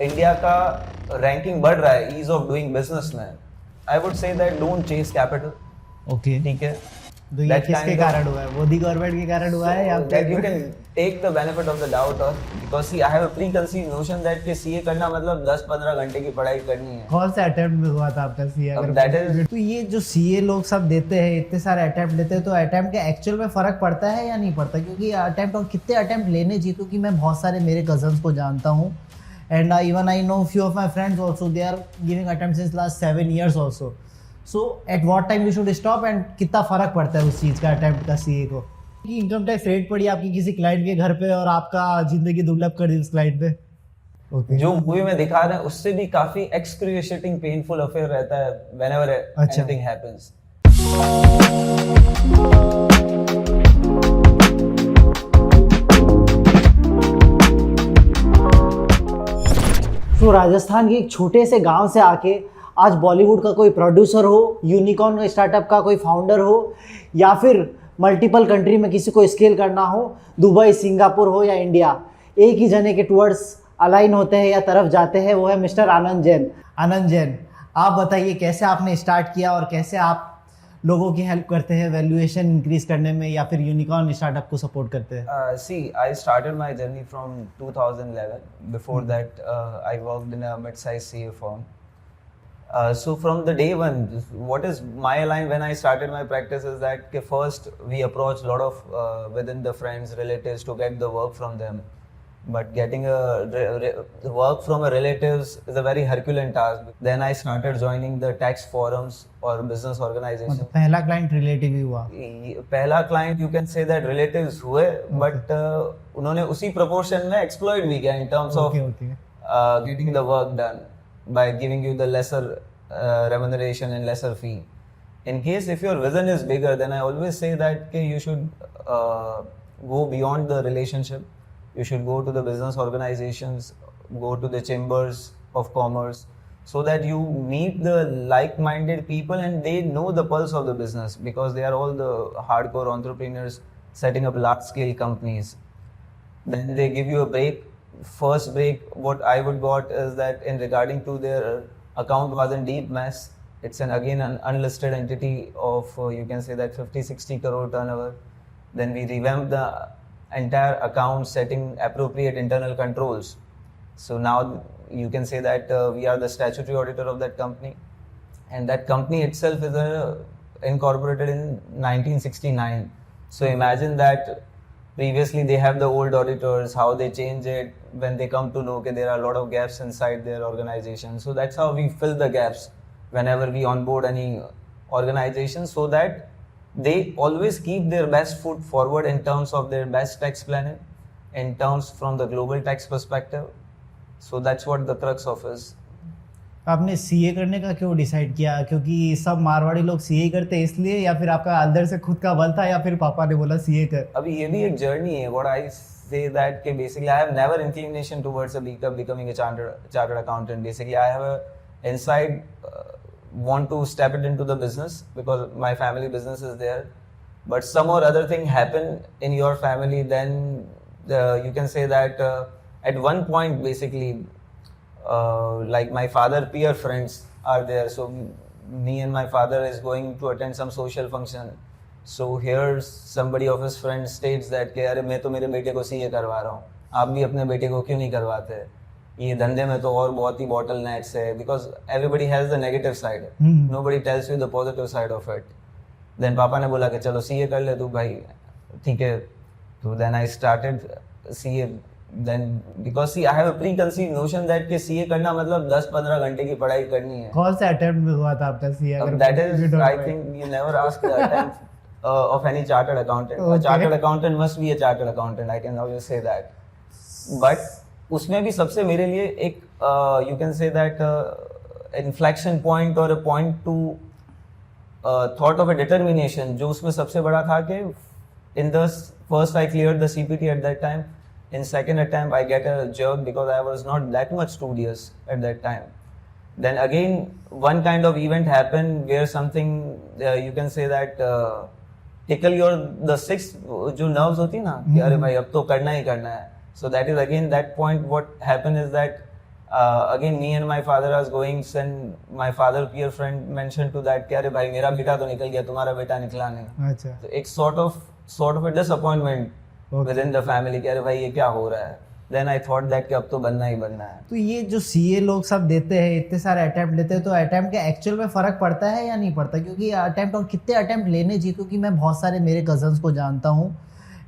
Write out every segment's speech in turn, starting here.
India का ranking बढ़ रहा है ईज ऑफ डूइंग बिजनेस में, I would say that don't chase capital. Okay, ठीक है. तो ये किसके कारण हुआ है? मोदी गवर्नमेंट के कारण हुआ है या that you can take the benefit of the doubt, or because see I have a preconceived notion that कि सीए करना मतलब 10-15 घंटे की पढ़ाई करनी है. कौन सा अटेम्प्ट में हुआ था आपका सीए? अब that is- तो ये जो सीए लोग सब देते हैं, इतने सारे अटेम्प्ट देते हैं, तो अटेम्प्ट के एक्चुअल में फर्क पड़ता है या नहीं पड़ता? क्योंकि अटेम्प्ट और कितने अटेम्प्ट लेने चाहिए, क्योंकि मैं बहुत सारे मेरे कजन्स को जानता हूँ, and even I know few of my friends also, they are giving attempt since last 7 years also. So at what time you should stop, and कितना फर्क पड़ता है उस चीज़ का अटेम्प्ट का सीए को? कि इनकम टैक्स रेट पड़ी आपकी किसी क्लाइंट के घर पे और आपका जिंदगी दुर्लभ कर दी उस क्लाइंट पे. ओके, जो मूवी में दिखा रहे हैं उससे भी काफी एक्सक्रूशिएटिंग पेनफुल अफेयर रहता है whenever अच्छा. anything happens. तो राजस्थान के एक छोटे से गांव से आके आज बॉलीवुड का कोई प्रोड्यूसर हो, यूनिकॉर्न स्टार्टअप का कोई फाउंडर हो, या फिर मल्टीपल कंट्री में किसी को स्केल करना हो, दुबई, सिंगापुर हो या इंडिया, एक ही जने के टुवर्ड्स अलाइन होते हैं या तरफ जाते हैं, वो है मिस्टर आनंद जैन. आनंद जैन, आप बताइए कैसे आपने स्टार्ट किया और कैसे आप लोगों की हेल्प करते हैं वैल्यूएशन इंक्रीज करने में या फिर यूनिकॉर्न स्टार्टअप को सपोर्ट करते हैं? See, I started my journey from 2011. Before that, I worked in a mid-sized CA firm. So from the day one, what is my line when I started my practice is that okay, first we approach a lot of within the friends, relatives to get the work from them. But getting the work from a relatives is a very Herculean task. Then I started joining the tax forums or business organizations. मतलब पहला client relative ही हुआ? पहला client you can say that relatives हुए, but उन्होंने उसी proportion में exploit भी किया इन terms of getting the work done by giving you the lesser remuneration and lesser fee. In case if your vision is bigger, then I always say that okay, you should go beyond the relationship. You should go to the business organizations, go to the chambers of commerce, so that you meet the like-minded people and they know the pulse of the business, because they are all the hardcore entrepreneurs setting up large-scale companies. Then they give you a break. First break, what I would got is that in regarding to their account was in deep mess. It's again an unlisted entity of you can say that 50-60 crore turnover. Then we revamped the entire account, setting appropriate internal controls. So now you can say that we are the statutory auditor of that company, and that company itself is incorporated in 1969. So imagine that previously they have the old auditors, how they change it when they come to know that there are a lot of gaps inside their organization. So that's how we fill the gaps whenever we onboard any organization, so that they always keep their best foot forward in terms of their best tax planning, in terms from the global tax perspective. So that's what the crux of is. आपने CA करने का क्यों decide किया? क्योंकि सब मारवाड़ी लोग CA करते हैं इसलिए, या फिर आपका अंदर से खुद का बल था, या फिर पापा ने बोला सीए कर? अभी ये भी एक जर्नी है. What I say that कि basically I have never inclination towards becoming a chartered accountant. Basically I have a inside want to step it into the business because my family business is there. But some or other thing happened in your family, then you can say that at one point basically like my father peer friends are there, so me and my father is going to attend some social function. So here somebody of his friends states that कि अरे मैं तो मेरे बेटे को CA करवा रहा हूँ, आप भी अपने बेटे को क्यों नहीं करवाते? ये धंधे में तो और बहुत ही बॉटल नेट्स है, because everybody has the negative side. Nobody tells you the positive side of it. Then पापा ने बोला कि चलो सीए कर ले तू भाई, ठीक है. तो then I started CA. Then because see I have a preconceived notion that कि CA करना मतलब 10-15 घंटे की पढ़ाई करनी है. कौन सा अटेम्प्ट में हुआ था आपका CA? That is, I think you never ask the attempt of any chartered accountant. A chartered accountant must be a chartered accountant. I can always say that. But उसमें भी सबसे मेरे लिए एक you can say that inflection point or a point to thought of a determination, जो उसमें सबसे बड़ा था कि in the first I cleared the CPT at that time. In second attempt I get a jerk because I was not that much studious at that time. Then again one kind of event happened where something you can say that tickle your the sixth जो nerves होती ना कि अरे भाई अब तो करना ही करना है. So that is again that point what happened is that again me and my father was going, and my father peer friend mentioned to that कि अरे भाई मेरा बेटा तो निकल गया, तुम्हारा बेटा निकला नहीं. अच्छा. तो एक sort of a disappointment within the family कि अरे भाई ये क्या हो रहा है. Then I thought that कि अब तो बनना ही बनना है. तो ये जो सीए लोग सब देते हैं, इतने सारे अटेम्प्ट लेते हैं, तो अटेम्प्ट के एक्चुअल में फ़र्क पड़ता है या नहीं पड़ता? क्योंकि अटेम्प्ट और कितने अटेम्प्ट लेने चाहिए, क्योंकि मैं बहुत सारे मेरे कजन्स को जानता हूँ,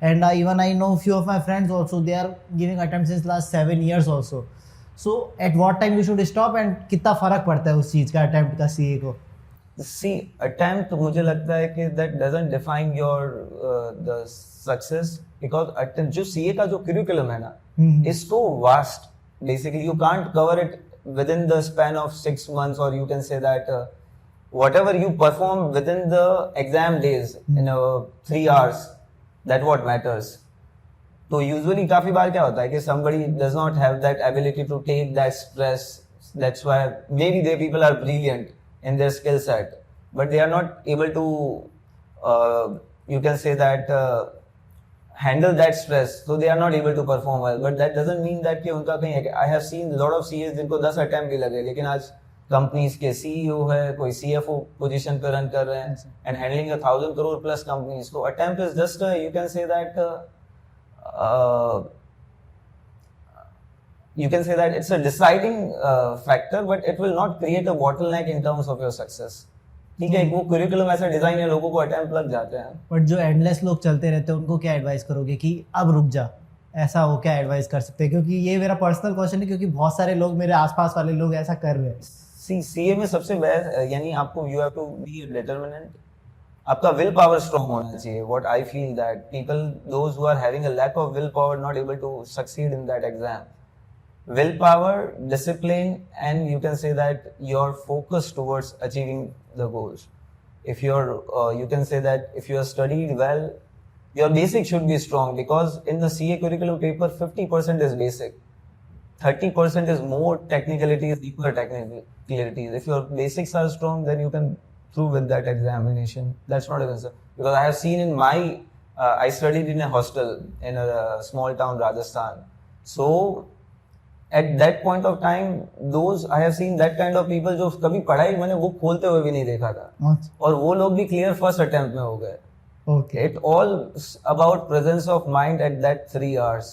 and even I know few of my friends also, they are giving attempt since last 7 years also. So at what time you should stop, and कितना फ़र्क पड़ता है उस चीज़ का अटेम्प्ट का सीए को? See, attempt मुझे लगता है कि that doesn't define your the success, because attempt जो CA का जो curriculum है ना is so vast. Basically, you can't cover it within the span of 6 months, or you can say that whatever you perform within the exam days in 3 hours, that what matters. तो usually काफी बार क्या होता है कि somebody does not have that ability to take that stress. That's why maybe they people are brilliant in their skill set, but they are not able to you can say that handle that stress, so they are not able to perform well. But that doesn't mean that कि उनका कहीं, I have seen lot of CAs जिनको 10 attempt भी लगे, लेकिन आज companies के CEO है, कोई CFO पोजीशन पे रन कर रहे हैं, and handling 1,000 crore plus companies. So attempt is just you can say that it's a deciding factor, but it will not create a bottleneck in terms of your success. ठीक है, वो curriculum ऐसा design है, लोगों को attempt लग जाते हैं. बट जो एंडलेस लोग चलते रहते हैं, उनको क्या एडवाइस करोगे कि अब रुक जा, ऐसा हो क्या एडवाइस कर सकते हैं? क्योंकि ये मेरा पर्सनल क्वेश्चन है, क्योंकि बहुत सारे लोग, मेरे आसपास वाले लोग ऐसा कर रहे हैं. CA में सबसे बेस्ट, यानी आपको you have to be determinant. आपका विल पावर स्ट्रॉन्ग होना चाहिए. What I feel that people those who are having a lack of will power not able to succeed in that exam. Will power, discipline, and you can say that your focus towards achieving the goals. If you're, you can say that if you are studied well, your basic should be strong, because in the CA curriculum paper, 50% is basic, 30% is more technicalities, deeper technicalities. If your basics are strong, then you can through with that examination. That's not a concern, because I have seen in my, I studied in a hostel in a small town, Rajasthan. So at that point of time, those I have seen that kind of people जो कभी पढ़ाई मैंने book खोलते हुए भी नहीं देखा था, और वो लोग भी क्लियर फर्स्ट अटेम्प्ट में हो गए. Okay. It all about presence of mind at that 3 hours.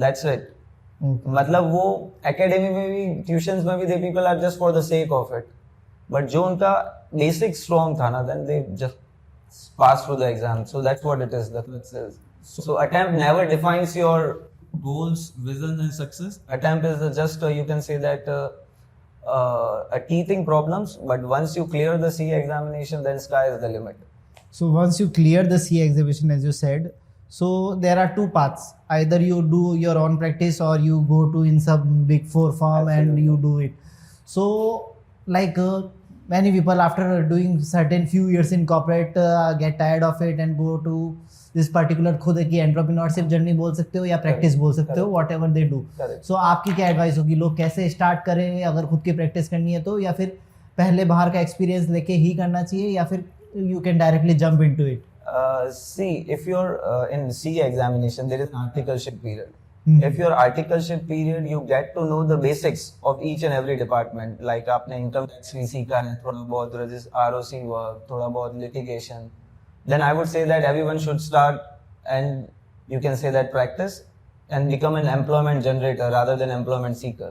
That's it. Okay. मतलब वो एकेडमी में भी, ट्यूशंस में भी, they people are just for the sake of it. But जो उनका बेसिक स्ट्रॉन्ग था ना, then they just pass through the exam. So that's what it is, the success. So attempt never defines your goals, vision and success. Attempt is just you can say that a teething problems, but once you clear the CA examination, then sky is the limit. So once you clear the CA examination, as you said, so there are two paths. Either you do your own practice, or you go to in some big 4 firm and you do it. So like many people after doing certain few years in corporate get tired of it and go to this particular खुद की entrepreneurship journey बोल सकते हो या practice बोल सकते हो, what ever they do. सो आपकी क्या एडवाइस होगी, लोग कैसे स्टार्ट करें अगर खुद की प्रैक्टिस करनी है तो, या फिर पहले बाहर का एक्सपीरियंस लेके ही करना चाहिए, या फिर you can directly jump into it? See, if you're in CA examination, there is an articleship period. If your articleship period, you get to know the basics of each and every department. Like आपने income tax भी सीखा है, थोड़ा बहुत ROC work, थोड़ा बहुत litigation. Then I would say that everyone should start, and you can say that practice and become an employment generator rather than employment seeker.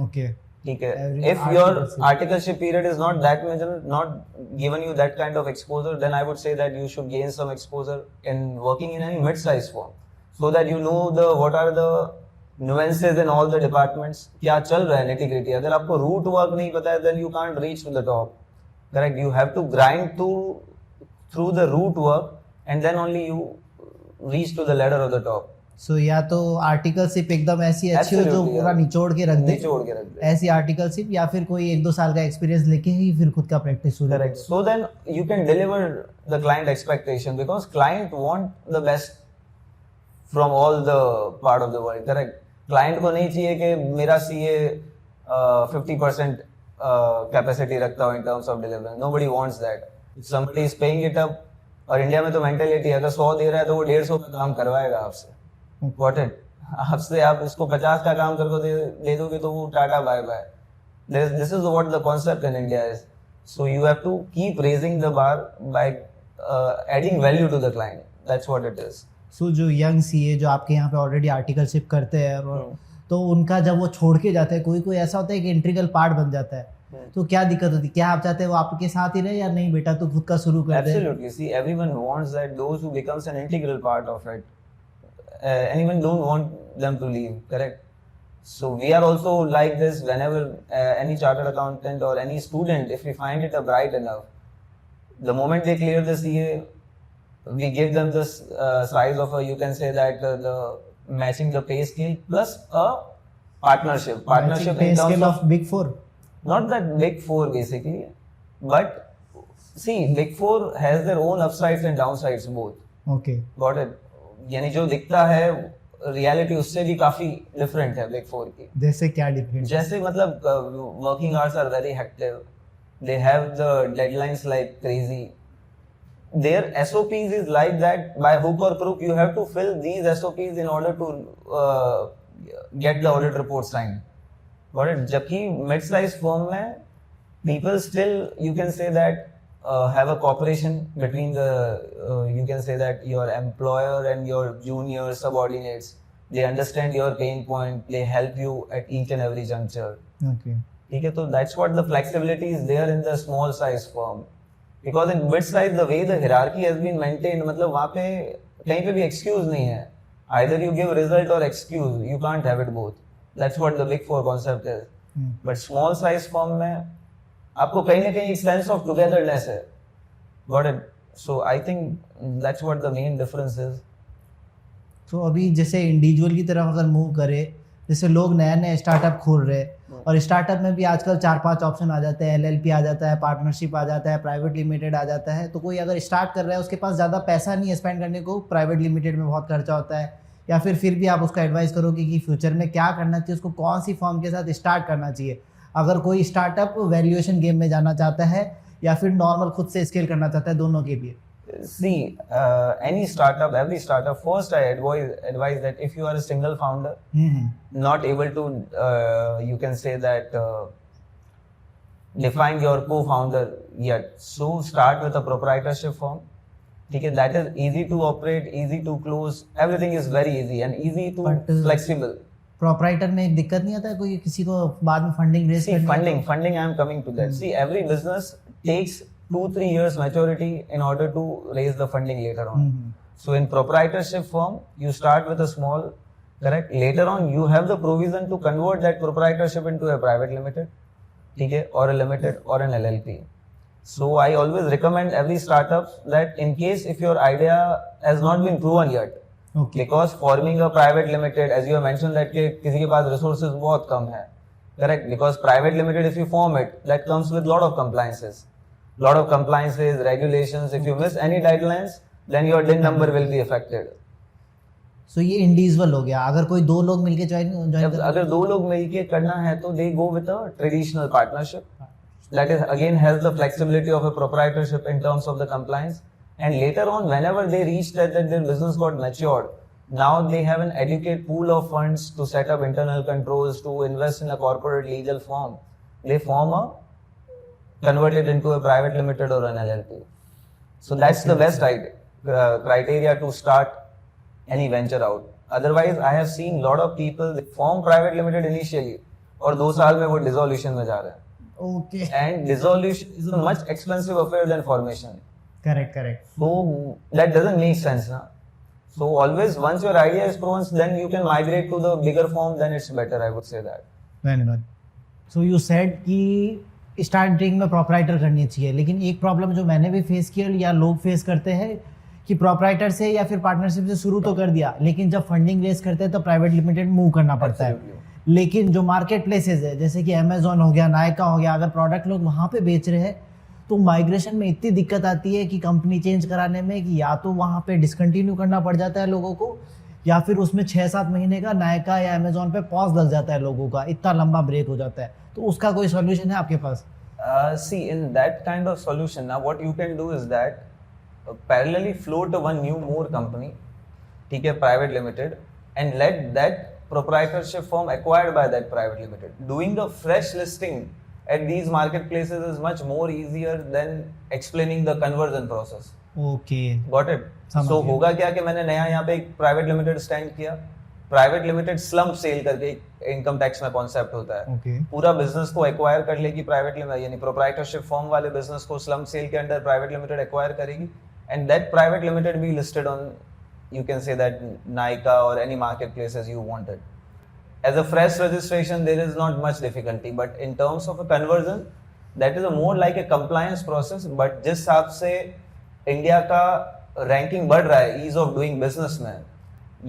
Okay. ठीक है. If your articleship period is not that much, not given you that kind of exposure, then I would say that you should gain some exposure in working in any mid-sized firm, so that you know what are the nuances in all the departments. क्या चल रहा है nitty-gritty. अगर आपको root work नहीं पता है, then you can't reach to the top. Correct? You have to grind through the root work, and then only you reach to the ladder of the top. So या तो articleship एकदम ऐसी अच्छी हो जो पूरा निचोड़ के रख दे, ऐसी आर्टिकलशिप, या फिर कोई 1-2 साल का एक्सपीरियंस लेके ही फिर खुद का प्रैक्टिस शुरू. Correct. So then you can deliver the client expectation, because client want the best from all the part of the world. Correct. Client को नहीं चाहिए कि मेरा CA 50% कैपेसिटी रखता हो in terms of delivery. Nobody wants that. Somebody is paying it up, और India में तो मेंटेलिटी है, अगर 100 दे रहा है तो वो 150 का काम करवाएगा आपसे. Important. आपसे आप इसको 50 का काम करके दे दोगे तो वो tata bye bye. This is what the concept in India is. So you have to keep raising the bar by adding value to the client. That's what it is. सो जो यंग सीए जो आपके यहाँ पे already articleship करते हैं और तो उनका जब वो छोड़ के जाते हैं कोई कोई ऐसा होता है कि इंटीग्रल पार्ट बन जाता है तो क्या दिक्कत होती है? क्या आप चाहते हैं वो आपके साथ ही रहे या नहीं बेटा तू खुद का शुरू कर दे? Absolutely. See, everyone wants that those who becomes an integral part of it. Anyone don't want them to leave, correct? So we are also like this whenever any chartered accountant or any student, if we find it bright enough, the moment they clear the CA, we give them this size of a, you can say that the matching the pay scale plus a partnership. Partnership pay in terms scale of of Big Four. not that big four basically, but see, big four has their own upsides and downsides both. Okay. Got it? यानी जो दिखता है reality उससे भी काफी different है big four की. जैसे क्या डिफरेंट? जैसे मतलब working hours are very hectic, they have the deadlines like crazy. Their SOPs is like that, by hook or crook you have to fill these SOPs in order to get the audit report signed. Got it? जबकि mid size firm में people still, you can say that, have a cooperation between the you can say that your employer and your junior subordinates. They understand your pain point, they help you at each and every juncture. Okay. ठीक है, तो that's what the flexibility is there in the small size firm. Because in mid size the way the hierarchy has been maintained, मतलब वहाँ पे कहीं पे भी excuse नहीं है. Either you give result or excuse, you can't have it both. That's what the big four concept is. But small size firm में आपको कहीं ना कहीं sense of togetherness है. Got it? So I think that's what the main difference is. तो अभी जैसे individual की तरफ अगर मूव करे, जैसे लोग नए नए स्टार्टअप खोल रहे हैं और स्टार्टअप में भी आजकल 4-5 ऑप्शन आ जाते हैं, LLP आ जाता है, पार्टनरशिप आ जाता है, प्राइवेट लिमिटेड आ जाता है. तो कोई अगर स्टार्ट कर रहा है उसके पास ज़्यादा पैसा नहीं है स्पेंड करने को, प्राइवेट लिमिटेड में बहुत खर्चा होता है, या फिर भी आप उसको एडवाइस करोगे कि फ्यूचर में क्या करना चाहिए, उसको कौन सी फॉर्म के साथ स्टार्ट करना चाहिए अगर कोई स्टार्टअप वैल्यूएशन गेम में जाना चाहता है या फिर नॉर्मल खुद से स्केल करना चाहता है, दोनों के लिए? See, any startup, every startup, first I advise that if you are a single founder, not able to, you can say that, define your co-founder yet, so start with a proprietorship firm. ठीक है, that is easy to operate, easy to close, everything is very easy and easy to flexible. Proprietor में एक दिक्कत नहीं आता है कोई किसी को बाद में फंडिंग रेज करने? Funding I am coming to that. See, every business takes 2-3 years maturity in order to raise the funding later on. So in proprietorship firm, you start with a small, correct? Later on, you have the provision to convert that proprietorship into a private limited, ठीक है, or a limited or an LLP. So I always recommend every startup that in case if your idea has not been proven yet, Okay. because forming a private limited, as you have mentioned that कि किसी के पास resources बहुत कम है, correct? Because private limited, if you form it, that comes with lot of compliances, regulations. If you miss any deadlines, then your DIN number will be affected. So ये individual हो गया. अगर कोई दो लोग मिलके ज्वाइन अगर दो लोग मिलके करना है तो they go with a traditional partnership. That is again has the flexibility of a proprietorship in terms of the compliance. And later on, whenever they reach that their business got matured, now they have an adequate pool of funds to set up internal controls, to invest in a corporate legal form. They convert it into a private limited or an LLP. So that's the best criteria to start any venture out. Otherwise, I have seen lot of people they form private limited initially और 2 साल में वो dissolution में जा रहे हैं. Okay. And dissolution is a much expensive affair than formation. Correct. So that doesn't make sense, na? So always once your idea is proven, then you can migrate to the bigger form. Then it's better, I would say that. Very good. So you said कि starting में proprietor करनी चाहिए, लेकिन एक problem जो मैंने भी face किया या लोग फेस करते हैं कि प्रोप्राइटर से या फिर पार्टनरशिप से शुरू तो कर दिया, लेकिन जब फंडिंग रेज करते हैं तो प्राइवेट लिमिटेड मूव करना पड़ता है. लेकिन जो मार्केट प्लेसेस है जैसे कि अमेजोन हो गया, नायका हो गया, अगर प्रोडक्ट लोग वहाँ पे बेच रहे हैं तो माइग्रेशन में इतनी दिक्कत आती है कि कंपनी चेंज कराने में कि या तो वहाँ पे डिसकंटिन्यू करना पड़ जाता है लोगों को, या फिर उसमें 6-7 महीने का नायका या अमेजोन पे पॉज लग जाता है लोगों का, इतना लंबा ब्रेक हो जाता है. तो उसका कोई सॉल्यूशन है आपके पास? See, in that kind of solution, now what you can do is that parallelly float one more company, ठीक है, private limited, and let that proprietorship firm acquired by that private limited. Doing a fresh listing at these marketplaces is much more easier than explaining the conversion process. Okay Got it? समझ So गया। होगा क्या कि मैंने नया यहाँ पे एक प्राइवेट लिमिटेड स्टैंड किया, प्राइवेट लिमिटेड स्लम्प सेल करके इनकम टैक्स में कॉन्सेप्ट होता है, ओके पूरा बिजनेस को एक्वायर कर लेगी प्राइवेट लिमिटेड, यानी प्रोप्राइटरशिप फॉर्म वाले बिजनेस को स्लम्प सेल के अंडर प्राइवेट लिमिटेड एक्वायर करेगी, and that private limited be listed on, you can say that, Nykaa or any marketplaces you wanted. As a fresh registration, there is not much difficulty, but in terms of a conversion, that is a more like a compliance process. But जिस हिसाब से India का ranking बढ़ रहा है ease of doing business में,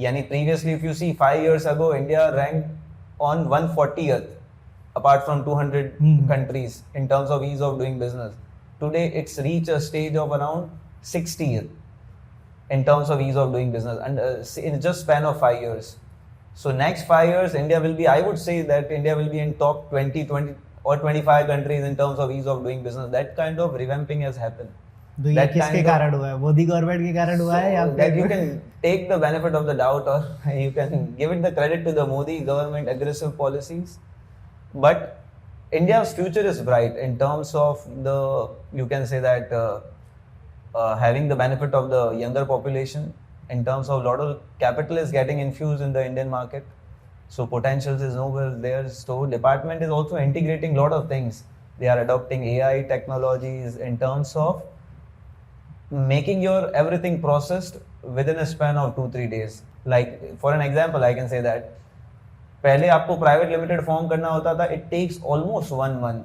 यानी previously if you see 5 years ago, India ranked on 140th apart from 200 countries in terms of ease of doing business. Today it's reached a stage of around 60th in terms of ease of doing business, and in just span of 5 years. So next 5 years, India will be, I would say that India will be in top 20 or 25 countries in terms of ease of doing business. That kind of revamping has happened. तो ये That किसके kind of- कारण हुआ है? Modi government के कारण हुआ है या So that you can take the benefit of the doubt, or you can give it the credit to the Modi government aggressive policies. But India's future is bright in terms of the, you can say that, having the benefit of the younger population, in terms of lot of capital is getting infused in the Indian market. So potentials is nowhere there. So department is also integrating lot of things. They are adopting AI technologies in terms of making your everything processed within a span of 2-3 days. Like for an example, I can say that पहले आपको private limited form करना होता था, it takes almost 1 month,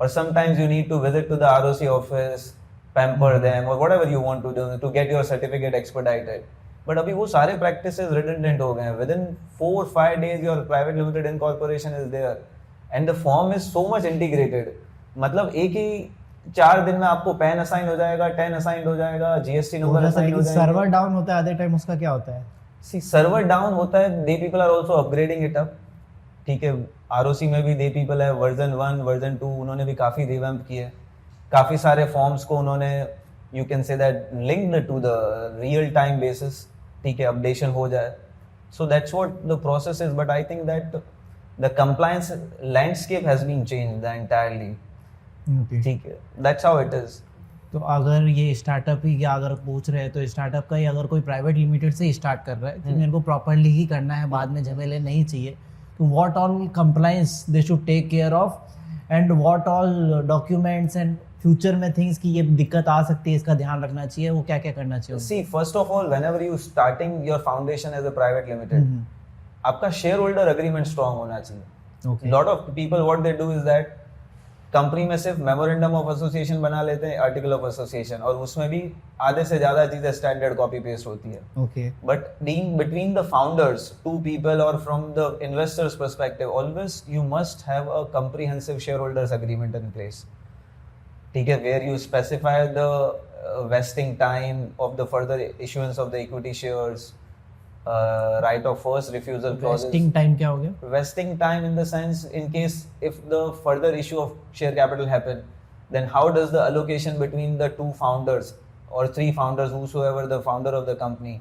और sometimes you need to visit to the ROC office, pamper them और whatever you want to do to get your certificate expedited. But अभी वो सारे प्रैक्टिसेस रिडंडेंट हो गए हैं. Within 4-5 days your private limited incorporation is there and the form is so much integrated. मतलब एक ही 4 दिन में आपको पैन असाइन हो जाएगा, 10 असाइन हो जाएगा, जीएसटी नंबर असाइन हो जाएगा. सर्वर डाउन होता है आधे टाइम, उसका क्या होता है? सी सर्वर डाउन होता है, they people are also upgrading it up. ठीक है, आरओसी में भी दे पीपल है, वर्जन 1 वर्जन 2 उन्होंने भी काफ़ी रिवैम्प किए, काफ़ी सारे फॉर्म्स को उन्होंने, you can say that, linked to the real time basis. ठीक है, अपडेशन हो जाए. So that's what the process is. But I think that the compliance landscape has been changed entirely. ठीक है, दैट्स हाउ इट इज. तो अगर ये startup ही क्या अगर पूछ रहे हैं, तो स्टार्टअप का ही अगर कोई प्राइवेट लिमिटेड से स्टार्ट कर रहा है तो मेरे को प्रॉपरली ही करना है, बाद में झमेले नहीं चाहिए, तो what all compliance they should take care of and what all documents and future में थिंग्स की ये दिक्कत आ सकती है, इसका ध्यान रखना चाहिए, वो क्या क्या करना चाहिए? See first of all, whenever you starting your foundation as a private limited, आपका शेयर होल्डर एग्रीमेंट स्ट्रांग होना चाहिए. Okay, lot of people what they do is that company में सिर्फ मेमोरेंडम ऑफ एसोसिएशन बना लेते हैं, आर्टिकल ऑफ एसोसिएशन, और उसमें भी आधे से ज्यादा चीजें स्टैंडर्ड कॉपी पेस्ट होती है. Okay, but being between the founders, two people, or from the investors perspective, always you must have a comprehensive shareholders agreement in place. ठीक है, where you specify the vesting time of the further issuance of the equity shares, right of first refusal clauses. Wasting time क्या हो गया? Vesting time in the sense, in case if the further issue of share capital happen, then how does the allocation between the 2 founders or 3 founders, whosoever the founder of the company,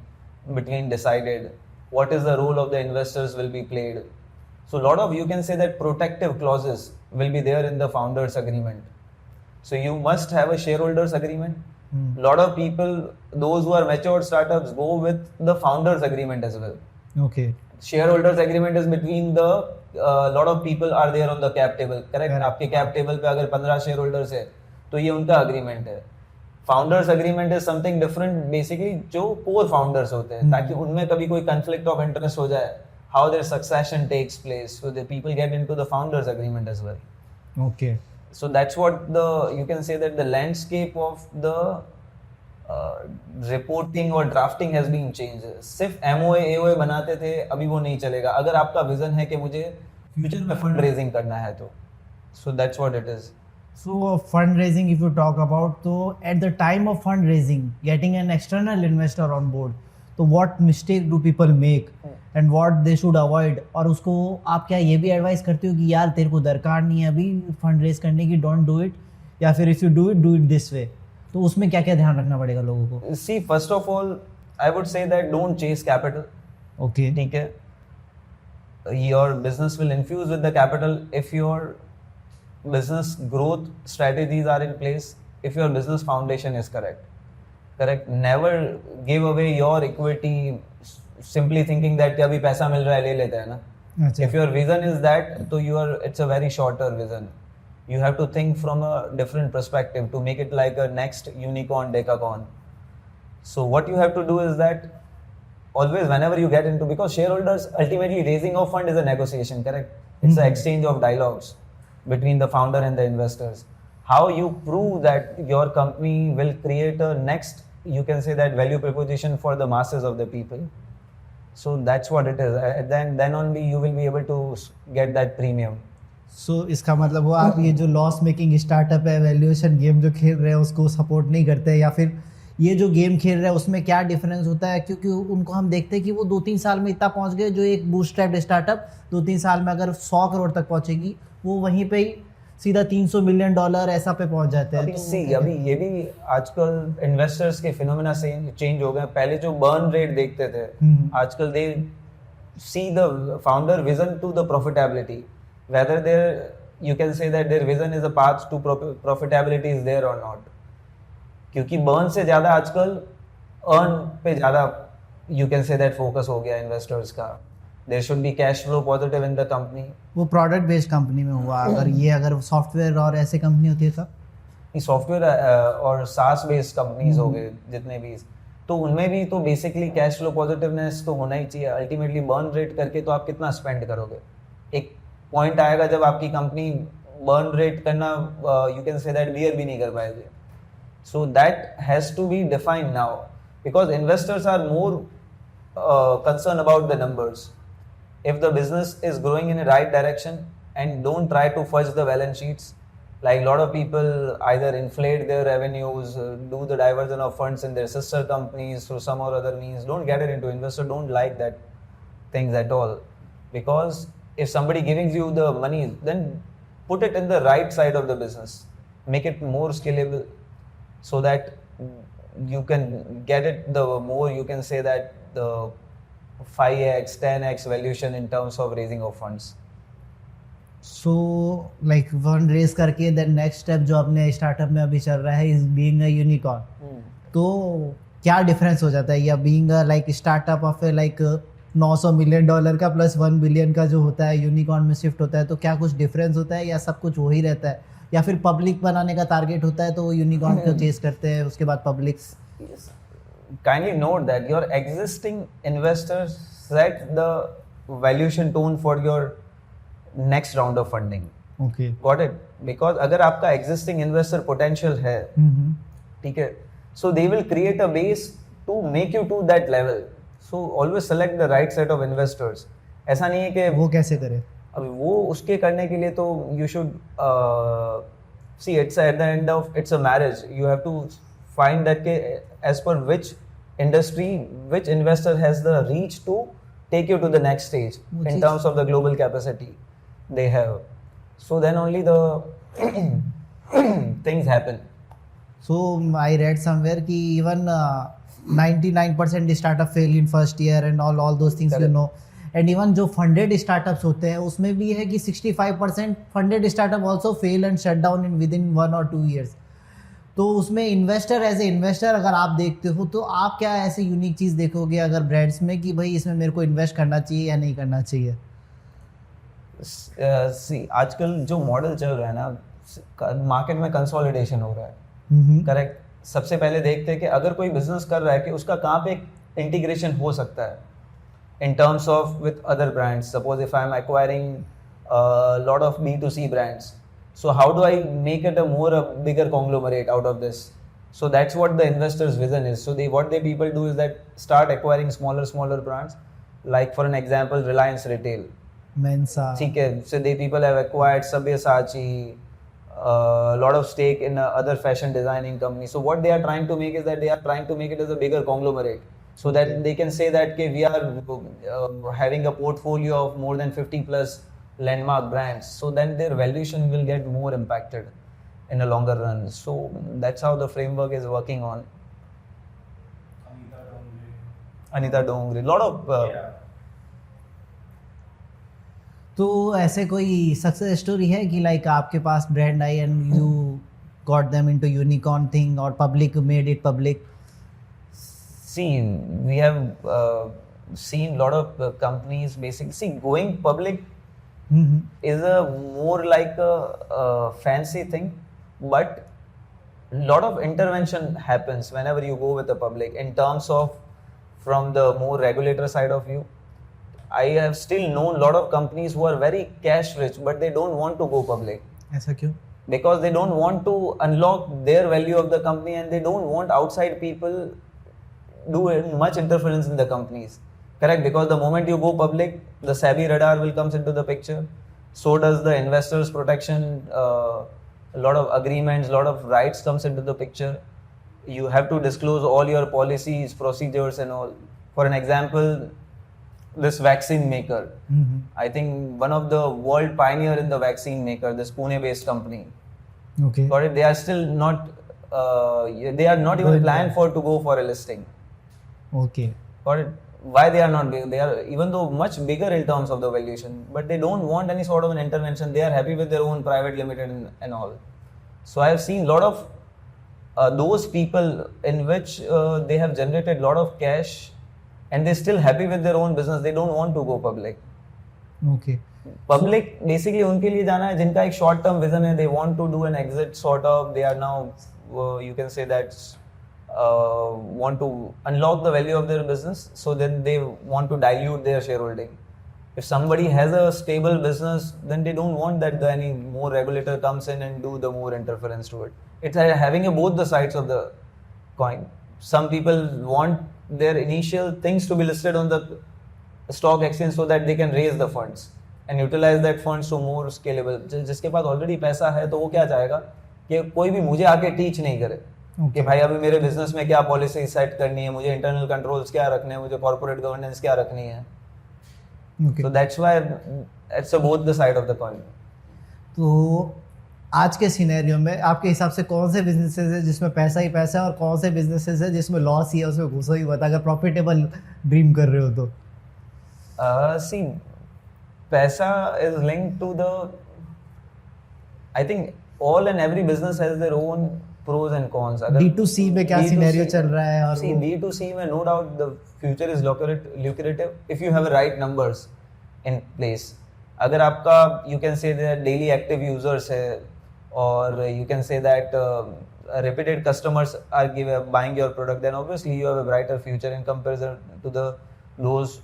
between decided, what is the role of the investors will be played. So a lot of, you can say that, protective clauses will be there in the founders agreement. So you must have a shareholders agreement. Lot of people, those who are matured startups, go with the founders agreement as well. Okay, shareholders agreement is between the lot of people are there on the cap table, correct? आपके cap table पे अगर 15 shareholders है तो ये उनका agreement है. founders agreement is something different basically, जो core founders होते हैं, ताकि उनमें कभी कोई conflict of interest हो जाए, how their succession takes place, so the people get into the founders agreement as well. Okay, So that's what the, you can say that the landscape of the reporting और drafting has been change. सिर्फ MOA AOA बनाते थे, अभी वो नहीं चलेगा. अगर आपका विजन है कि मुझे फ्यूचर में फंड रेजिंग करना है तो, सो that's what it is. so fundraising, if you talk about, so at the time of fundraising, getting an external investor on board, so what mistake do people make and what they should avoid? और उसको आप क्या ये भी advice करते हो कि यार तेरे को दरकार नहीं है अभी फंड रेज करने की, डोंट डू इट, या फिर if you do it this way, तो उसमें क्या क्या ध्यान रखना पड़ेगा लोगों को? See, first of all, I would say that don't chase capital. Okay ठीक है, your business will infuse with the capital if your business growth strategies are in place, if your business foundation is correct. Never give away your equity simply thinking that कि अभी पैसा मिल रहा है ले लेते हैं ना. अच्छा If your vision is that, तो it's a very shorter vision. You have to think from a different perspective to make it like a next unicorn decacorn. So what you have to do is that always whenever you get into, because shareholders ultimately raising of fund is a negotiation, correct? It's an exchange of dialogues between the founder and the investors. How you prove that your company will create a next, you can say that value proposition for the masses of the people. So that's what it is. Then only you will be able to get that premium. सो इसका मतलब वो आप ये जो loss making startup है, valuation game जो खेल रहे हैं उसको सपोर्ट नहीं करते, या फिर ये जो गेम खेल रहे हैं उसमें क्या डिफरेंस होता है? क्योंकि उनको हम देखते हैं कि वो 2-3 साल में इतना पहुंच गए, जो एक बूटस्ट्रैप्ड स्टार्टअप 2-3 साल में अगर 100 करोड़ तक पहुंचेगी, वो वहीं पे ही सीधा $300 मिलियन ऐसा पे पहुंच जाते हैं. अभी ये भी आजकल इन्वेस्टर्स के फिनोमेना से चेंज हो गए. पहले जो बर्न रेट देखते थे, आजकल they see the founder vision to the profitability, whether you can say that their vision is a path to profitability is there or not. क्योंकि बर्न से ज़्यादा आजकल अर्न पे ज़्यादा you can say that focus हो गया investors का. There should be cash flow positive in the company. वो प्रोडक्ट बेस्ड कंपनी में हुआ, अगर सॉफ्टवेयर और ऐसे कंपनी होती है तब सॉफ्टवेयर और सास बेस्ड कंपनीज हो गए जितने भी, तो उनमें भी तो बेसिकली कैश फ्लो पॉजिटिवनेस तो होना ही चाहिए. अल्टीमेटली बर्न रेट करके तो आप कितना स्पेंड करोगे? एक पॉइंट आएगा जब आपकी कंपनी बर्न रेट करना you can say that bear भी नहीं कर पाएगी. So that has to be defined now, because investors are more concern about the numbers. If the business is growing in a right direction, and don't try to fudge the balance sheets, like a lot of people either inflate their revenues, do the diversion of funds in their sister companies through some or other means. Don't get it into investor. Don't like that things at all, because if somebody giving you the money, then put it in the right side of the business, make it more scalable, so that you can get it. The more you can say that the 5x 10x valuation in terms of raising of funds. So like fund raise करके then next step जो अपने startup में अभी चल रहा है is being a unicorn. तो क्या डिफरेंस हो जाता है, या being a like startup of A like $900 million का प्लस $1 बिलियन का जो होता है यूनिकॉर्न में शिफ्ट होता है, तो क्या कुछ डिफरेंस होता है या सब कुछ वही रहता है, या फिर पब्लिक बनाने का टारगेट होता है तो वो यूनिकॉर्न को चेस करते हैं उसके बाद public? Kindly note that your existing investors set the valuation tone for your next round of funding. Okay. Got it? Because अगर आपका existing investor potential है, ठीक है, so they will create a base to make you to that level. So always select the right set of investors. ऐसा नहीं है कि वो कैसे करे? अभी वो उसके करने के लिए तो you should see it's at the end of it's a marriage. You have to find that as per which industry, which investor has the reach to take you to the next stage in terms of the global capacity they have. So then only the things happen. So I read somewhere कि even 99% startup fail in first year and all those things. Correct. You know, and even जो funded startups होते हैं उसमें भी है कि 65% funded startup also fail and shut down in within 1 or 2 years. तो उसमें इन्वेस्टर एज ए इन्वेस्टर अगर आप देखते हो तो आप क्या ऐसे यूनिक चीज़ देखोगे अगर ब्रांड्स में कि भाई इसमें मेरे को इन्वेस्ट करना चाहिए या नहीं करना चाहिए? आजकल जो मॉडल चल रहा है ना, मार्केट में कंसोलिडेशन हो रहा है. करेक्ट. सबसे पहले देखते हैं कि अगर कोई बिजनेस कर रहा है कि उसका कहाँ पे इंटीग्रेशन हो सकता है in terms of with other brands. Suppose if I am acquiring lot of B2C brands. So how do I make it a bigger conglomerate out of this? So that's what the investor's vision is. So what they people do is that start acquiring smaller brands. Like for an example, Reliance Retail. Mensa. ठीक है. So they people have acquired Sabyasachi, a lot of stake in other fashion designing companies. So what they are trying to make is that they are trying to make it as a bigger conglomerate. So that they can say that we are having a portfolio of more than 50 plus landmark brands, so then their valuation will get more impacted in a longer run. So that's how the framework is working on. Anita Dongre, lot of तो ऐसे कोई success story है कि like आपके पास brand I and you got them into unicorn thing और public made it public? See, we have seen lot of companies basically. See, going public is a more like a fancy thing, but lot of intervention happens whenever you go with the public in terms of from the more regulator side of view. I have still known lot of companies who are very cash rich, but they don't want to go public ऐसा क्यों? because they don't want to unlock their value of the company and they don't want outside people do much interference in the companies. Correct? Because the moment you go public, the SEBI radar will comes into the picture. So does the investors protection. A lot of agreements, a lot of rights comes into the picture. You have to disclose all your policies, procedures, and all. For an example, this vaccine maker. I think one of the world pioneer in the vaccine maker, this Pune-based company. Okay. Got it? They are still not. They are not even planned for to go for a listing. Okay. Got it? Why they are not big? They are even though much bigger in terms of the valuation, but they don't want any sort of an intervention. They are happy with their own private limited and all. So I have seen lot of those people in which they have generated lot of cash, and they're still happy with their own business. They don't want to go public. Okay. Public basically उनके लिए जाना है जिनका एक short term vision है. They want to do an exit sort of. They are now you can say that. Want to unlock the value of their business, so then they want to dilute their shareholding. If somebody has a stable business, then they don't want that any more regulator comes in and do the more interference to it. It's having both the sides of the coin. Some people want their initial things to be listed on the stock exchange so that they can raise the funds and utilize that funds to more scalable. जिसके पास already पैसा है तो वो क्या चाहेगा कि कोई भी मुझे आके टीच नहीं करे कि भाई अभी मेरे बिजनेस में क्या पॉलिसी सेट करनी है, मुझे इंटरनल कंट्रोल्स क्या रखने हैं, मुझे कॉर्पोरेट गवर्नेंस क्या रखनी है. So that's why it's both the side of the coin. तो आज के सिनेरियो में आपके हिसाब से कौन से बिजनेसेस है जिसमें पैसा ही पैसा है और कौन से बिजनेसेस है जिसमें लॉस ही है, उसमें घुसो ही बता, अगर प्रॉफिटेबल ड्रीम कर रहे हो तो? See, पैसा is linked to the. I think all and every business has their own pros and cons. D2C में क्या सिनेरियो चल रहा है? और see D2C में no doubt the future is lucrative if you have right numbers in place. अगर आपका you can say that daily active users है or you can say that repeated customers are buying your product, then obviously you have a brighter future in comparison to those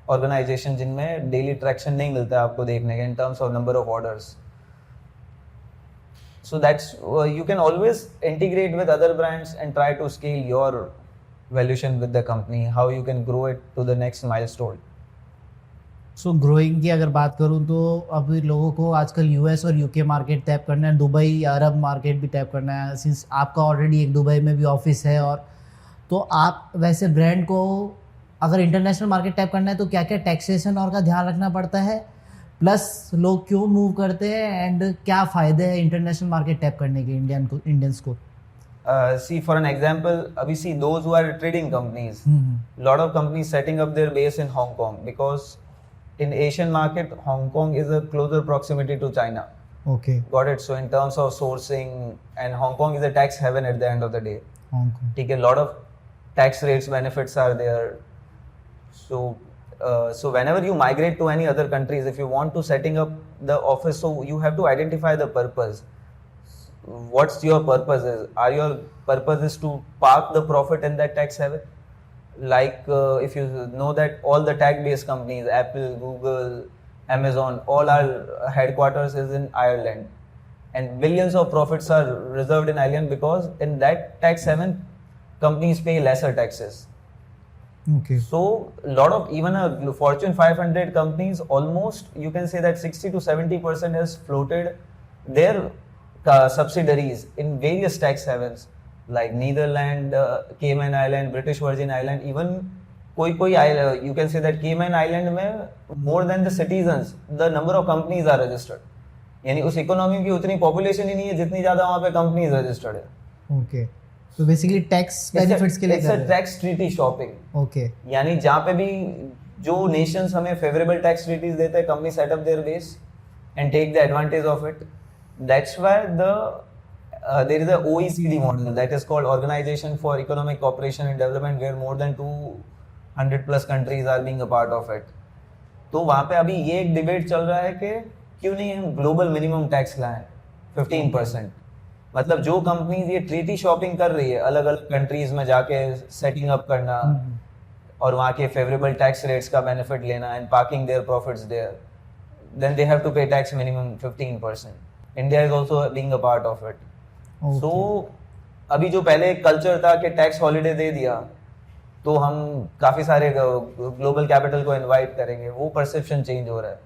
organizations जिनमें daily traction नहीं मिलता है आपको देखने का in terms of number of orders. So that's you can always integrate with other brands and try to scale your valuation with the company, how you can grow it to the next milestone. So growing की अगर बात करूं तो अभी लोगों को आजकल US और यूके मार्केट टैप करना है, दुबई अरब मार्केट भी टैप करना है, सिंस आपका ऑलरेडी एक दुबई में भी ऑफिस है. और तो आप वैसे ब्रांड को अगर इंटरनेशनल मार्केट टैप करना है तो क्या क्या टैक्सेशन और का ध्यान रखना पड़ता है, प्लस लोग क्यों मूव करते हैं एंड क्या फ़ायदे हैं इंटरनेशनल मार्केट टैप करने के इंडियंस को? See, for an example, abhi see those who are trading companies, lot of companies setting up their base in Hong Kong because in Asian market, Hong Kong is a closer proximity to China. Okay. Got it. So in terms of sourcing, and Hong Kong is a tax haven at the end of the day. Hong Kong. ठीक है, lot of tax rates benefits are there. So whenever you migrate to any other countries, if you want to setting up the office, so you have to identify the purpose. What's your purpose is? Are your purpose is to park the profit in that tax haven? Like if you know that all the tech-based companies, Apple, Google, Amazon, all our headquarters is in Ireland, and billions of profits are reserved in Ireland because in that tax haven, companies pay lesser taxes. Okay. So a lot of even a Fortune 500 companies, almost you can say that 60 to 70% has floated their subsidiaries in various tax havens like Netherlands, Cayman Island, British Virgin Island, even कोई island, you can say that Cayman Island में more than the citizens, the number of companies are registered. यानी उस economy की उतनी population ही नहीं है जितनी ज़्यादा वहाँ पे कंपनीज रजिस्टर्ड है. ओके, तो बेसिकली टैक्स बेनिफिट्स के लिए टैक्स ट्रीटी शॉपिंग. ओके, यानी जहाँ पे भी जो nations हमें favorable tax treaties देते हैं, companies set up their base and take the advantage of it. That's why there is a OECD model that is called Organization for Economic Cooperation and Development, where more than 200 plus countries are being a part of it. तो वहाँ पे अभी ये एक debate चल रहा है कि क्यों नहीं हम ग्लोबल मिनिमम टैक्स लाएं 15%. मतलब जो कंपनीज ये ट्रीटी शॉपिंग कर रही है अलग अलग कंट्रीज में जाके सेटिंग अप करना और वहाँ के फेवरेबल टैक्स रेट्स का बेनिफिट लेना and parking their profits there, then they have to pay tax minimum 15%. India is also being a part of it. So अभी जो पहले एक कल्चर था कि टैक्स हॉलिडे दे दिया तो हम काफी सारे ग्लोबल कैपिटल को इनवाइट करेंगे, वो परसेप्शन चेंज हो रहा है.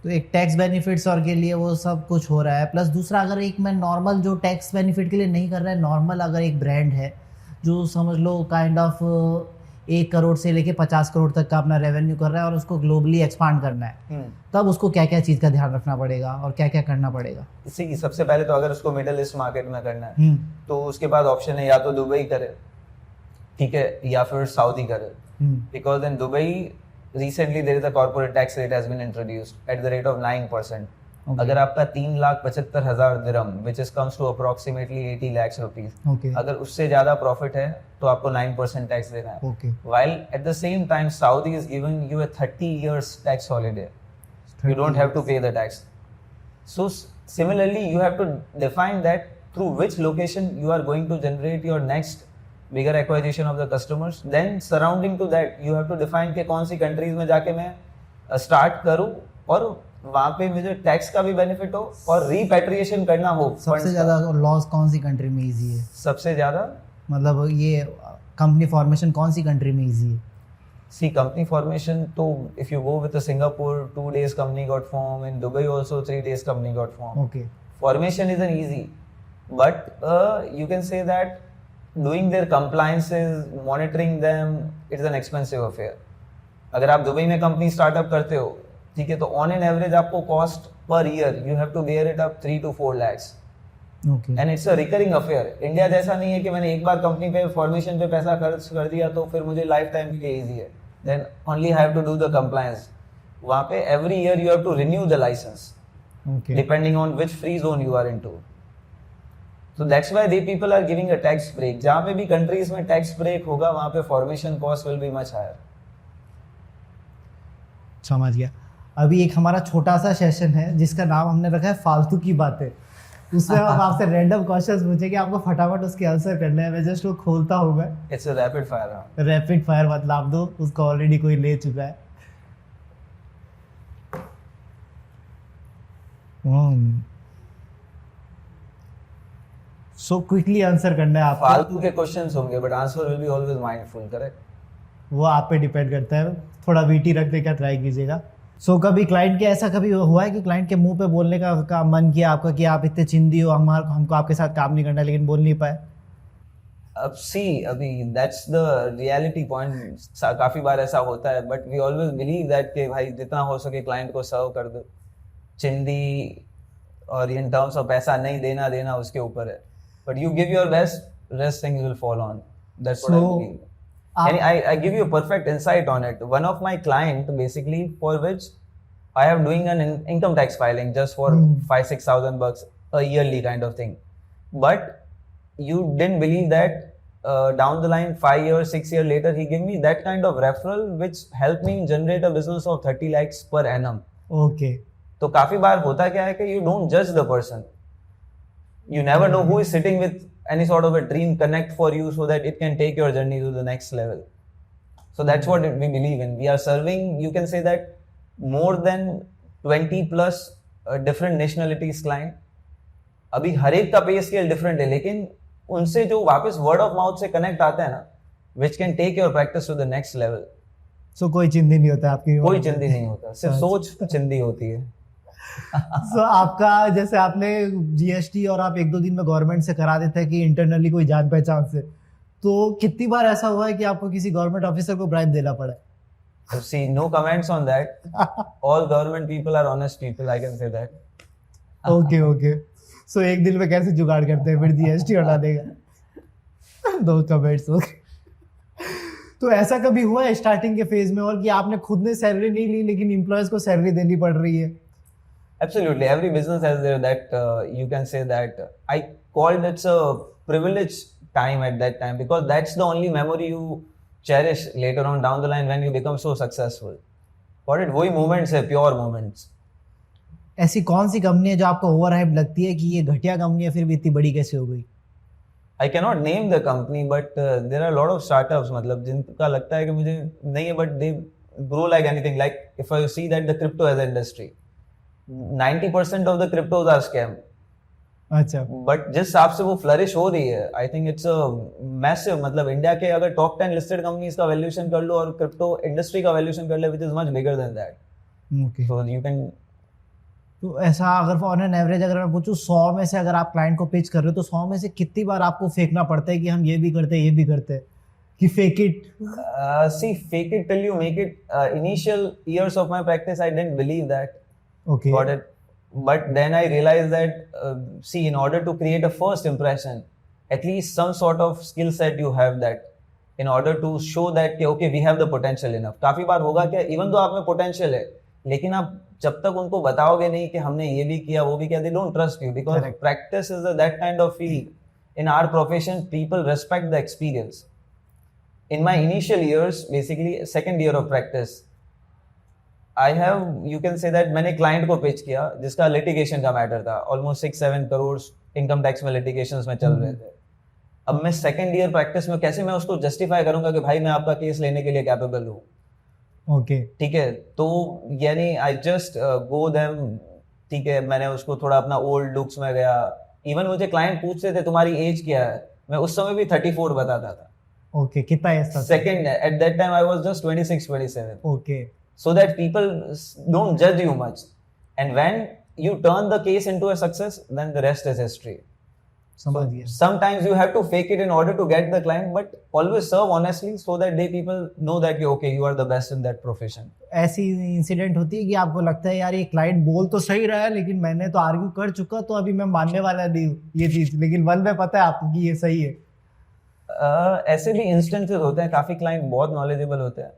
तो एक टैक्स बेनिफिट्स और के लिए वो सब कुछ हो रहा है, प्लस दूसरा अगर एक मैं नॉर्मल जो टैक्स बेनिफिट के लिए नहीं कर रहा है, नॉर्मल अगर एक ब्रांड है जो समझ लो काइंड ऑफ 1 करोड़ से लेके 50 करोड़ तक का अपना रेवेन्यू कर रहा है और उसको ग्लोबली एक्सपांड करना है, तब उसको क्या क्या चीज़ का ध्यान रखना पड़ेगा और क्या क्या करना पड़ेगा? इसी सबसे पहले तो अगर उसको मिडिल ईस्ट मार्केट में करना है तो उसके बाद ऑप्शन है या तो दुबई करे, ठीक है, या फिर सऊदी करे. Because in Dubai recently there is a corporate tax rate has been introduced at the rate of 9%. Okay. अगर आपका 3,75,000 दिरहम which is comes to approximately 80 lakhs rupees, okay. अगर उससे ज़्यादा प्रॉफिट है तो आपको 9% टैक्स देना है. okay. While at the same time Saudi is giving you a 30 years tax holiday. You don't have to pay the tax. So similarly you have to define that through which location you are going to generate your next bigger acquisition of the customers. Then surrounding to that you have to define कि कौन सी countries में जाके मैं start करूँ और वहाँ पे मुझे टैक्स का भी बेनिफिट हो और रिपैट्रिएशन करना हो. सबसे ज़्यादा लॉस कौन सी कंट्री में इजी है? सबसे ज़्यादा मतलब ये कंपनी फॉर्मेशन कौन सी कंट्री में इजी है? See, company formation, तो if you go with a Singapore, 2 days company got formed, in Dubai also 3 days company got formed. Okay. Formation isn't easy, but you can say that doing their compliances, monitoring them, it's an expensive affair. अगर आप Dubai में company startup करते हो, ठीक है, तो on an average आपको cost per year you have to bear it up 3 to 4 lakhs. And it's a recurring affair. India जैसा नहीं है कि मैंने एक बार कंपनी पे फॉर्मेशन पे पैसा खर्च कर दिया तो फिर मुझे लाइफ टाइम के लिए ईजी है. Then only have to do the compliance. वहाँ पे every year you have to renew the licence depending on which free zone you are into. So that's why they people are giving a tax break. जहाँ पे भी countries में tax break होगा वहाँ पे formation cost will be much higher. समझ गया. अभी एक हमारा छोटा सा सेशन है जिसका नाम हमने रखा है फालतू की बातें. उसमें हम आपसे रैंडम क्वेश्चंस पूछेंगे, आपको फटाफट उसके आंसर करने हैं. मैं जस्ट वो खोलता हूँ मैं. It's a rapid fire round. Rapid fire मतलब आप दो, उसको ऑलरेडी कोई ले चुका है. सो क्विकली आंसर करना है आपको. फालतू के क्वेश्चंस होंगे but answer will be always mindful. Correct. वो आप पे डिपेंड करता है. थोड़ा वीटी रखने का ट्राई कीजिएगा. सो कभी क्लाइंट के ऐसा कभी हुआ है कि क्लाइंट के मुंह पे बोलने का मन किया आपका कि आप इतने चिंदी हो, हमको आपके साथ काम नहीं करना, लेकिन बोल नहीं पाए? अब सी अभी दैट्स द रियलिटी पॉइंट. काफी बार ऐसा होता है but we always believe that कि भाई जितना हो सके क्लाइंट को सर्व कर दो. चिंदी और इन टर्म्स ऑफ पैसा नहीं देना उसके ऊपर है. But you give your best, rest things will fall on. That's what I believe. And I give you a perfect insight on it. One of my client, basically, for which I am doing an income tax filing just for $5,000-6,000 a yearly kind of thing. But you didn't believe that down the line, 5 years, 6 years later, he gave me that kind of referral which helped me generate a business of 30 lakhs per annum. Okay. तो काफी बार होता क्या है कि you don't judge the person. You never know who is sitting with any sort of a dream connect for you so that it can take your journey to the next level. So that's what we believe in. We are serving, you can say that, more than 20 plus different nationalities client. अभी हर एक का पे scale different है, लेकिन उनसे जो वापस word of mouth से कनेक्ट आते हैं ना, which can take your practice to the next level. So कोई चिंदी नहीं होता आपकी? कोई चिंदी नहीं होता, सिर्फ सोच चिंदी होती है. So, आपका जैसे आपने जीएसटी और आप 1-2 दिन में गवर्नमेंट से करा देते हैं कि इंटरनली कोई जान पहचान से, तो कितनी बार ऐसा हुआ है कि आपको किसी गवर्नमेंट ऑफिसर को ब्राइब देना पड़ा है? See, no comments on that. All government people are honest people, I can say that. Okay. So एक दिन में कैसे जुगाड़ करते हैं फिर जीएसटी हटा देगा? No comments. Okay. तो ऐसा कभी हुआ है स्टार्टिंग के फेज में और कि आपने खुद ने सैलरी नहीं ली लेकिन एम्प्लॉयज को सैलरी देनी पड़ रही है? Absolutely, every business has there that you can say that I called it's a privileged time at that time because that's the only memory you cherish later on down the line when you become so successful. For it, वही moments है, pure moments. ऐसी कौन सी company है जो आपको overhype लगती है कि ये घटिया कंपनी है फिर भी इतनी बड़ी कैसे हो गई? I cannot name the company, but there are a lot of startups मतलब जिनका लगता है कि मुझे नहीं है, but they grow like anything. Like if I see that the crypto as an industry, 90% of the cryptos are scam. अच्छा, but जिस हिसाब से वो फ्लरिश हो रही है, I think it's a massive. मतलब इंडिया के अगर टॉप 10 लिस्टेड कंपनीज का वैल्यूएशन कर लो और क्रिप्टो इंडस्ट्री का वैल्यूएशन कर ले, which is much bigger than that. Okay. So you can. तो ऐसा अगर ऑन एन एवरेज अगर मैं पूछूं 100 में से अगर आप क्लाइंट को पिच कर रहे हो तो 100 में से कितनी बार आपको फेंकना पड़ता है कि हम ये भी करते हैं ये भी करते हैं कि fake it? See, fake it till you make it. Initial years of my practice, I didn't believe that. Okay. Got it. But then I realized that, see, in order to create a first impression, at least some sort of skill set you have that, in order to show that, okay, we have the potential enough. काफी बार होगा क्या, even though आप में potential है, लेकिन आप जब तक उनको बताओगे नहीं कि हमने ये भी किया वो भी किया, they don't trust you because Correct. practice is that kind of field. In our profession, people respect the experience. In my initial years, basically second year of practice, I have, you can say that मैंने client को pitch किया जिसका litigation का matter था. Almost 6-7 crore income tax में litigations में चल रहे थे. अब मैं सेकंड ईयर प्रैक्टिस में कैसे मैं उसको जस्टिफाई करूंगा कि भाई मैं आपका केस लेने के लिए कैपेबल हूँ. ओके. ठीक है, तो यानी आई जस्ट गो देम. ठीक है, मैंने उसको थोड़ा अपना ओल्ड लुक्स में गया. इवन मुझे क्लाइंट पूछते थे तुम्हारी एज क्या है, मैं उस समय भी 34 बताता था. ओके. कितना एज था? Second, at that time I was just 26-27. Okay. So that people don't judge you much. And when you turn the case into a success, then the rest is history. समझ गया. Sometimes you have to fake it in order to get the client, but always serve honestly so that they people know that you okay, you are the best in that profession. ऐसी incident होती है कि आपको लगता है यार ये client बोल तो सही रहा है लेकिन मैंने तो आर्ग्यू कर चुका तो अभी मैं मानने वाला नहीं हूँ ये चीज, लेकिन मन में पता है आपको कि ये सही है? ऐसे भी इंस्टेंसेस होते हैं, काफी क्लाइंट बहुत नॉलेजेबल होते हैं,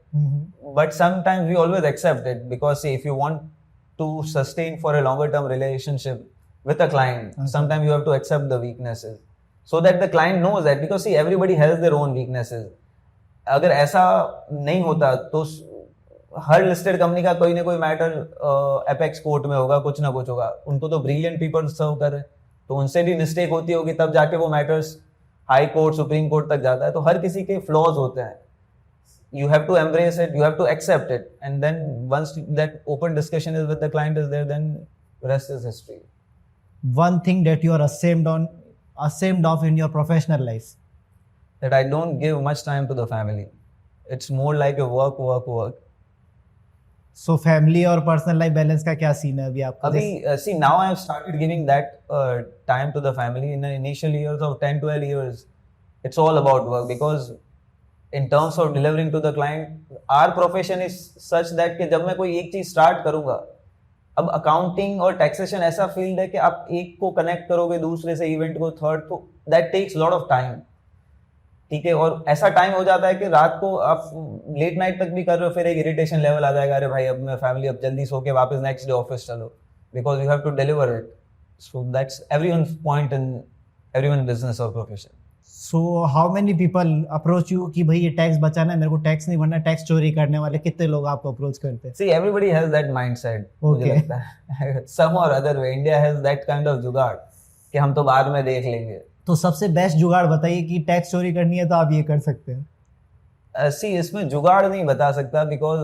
but sometimes we always accept it because if you want to sustain for a longer term relationship with a client, sometimes you have to accept the weaknesses so that the client knows that, because see everybody has their own weaknesses. अगर ऐसा नहीं होता तो हर listed company का कोई ना कोई matter apex court में होगा, कुछ ना कुछ होगा. उनको तो ब्रिलियंट पीपल सर्व कर रहे, तो उनसे भी मिस्टेक होती होगी, तब जाके वो matters high court supreme court तक जाता है. तो हर किसी के फ्लॉज होते हैं. You have to embrace it, you have to accept it, and then once that open discussion is with the client is there, then rest is history. One thing that you are ashamed of in your professional life? That I don't give much time to the family. It's more like a work. So family और personal life balance का क्या scene है अभी आपका? अभी see now I have started giving that time to the family. In the initial years of 10-12 years, it's all about work, because in terms of delivering to the client, our profession is such that कि जब मैं कोई एक चीज start करूंगा, अब accounting और taxation ऐसा फील्ड है कि आप एक को कनेक्ट करोगे दूसरे से, इवेंट को थर्ड, तो that takes lot of time. ठीक है, और ऐसा टाइम हो जाता है कि रात को आप लेट नाइट तक भी कर रहे हो, फिर एक इरिटेशन लेवल आ जाएगा, अरे भाई अब मैं फैमिली, अब जल्दी सो के वापस नेक्स्ट डे ऑफिस चलो, because you have to deliver it. So that's everyone's point in everyone business और profession. So how many people approach you कि भाई ये टैक्स बचाना है, मेरे को टैक्स नहीं भरना, टैक्स चोरी करने वाले कितने लोग आपको अप्रोच करते हैं? See, everybody has that mindset. मुझे लगता है some or other way India has that kind of जुगाड़ कि हम तो बाद में देख लेंगे. तो सबसे बेस्ट जुगाड़ बताइए कि टैक्स चोरी करनी है तो आप ये कर सकते हैं. See, इसमें जुगाड़ नहीं बता सकता, because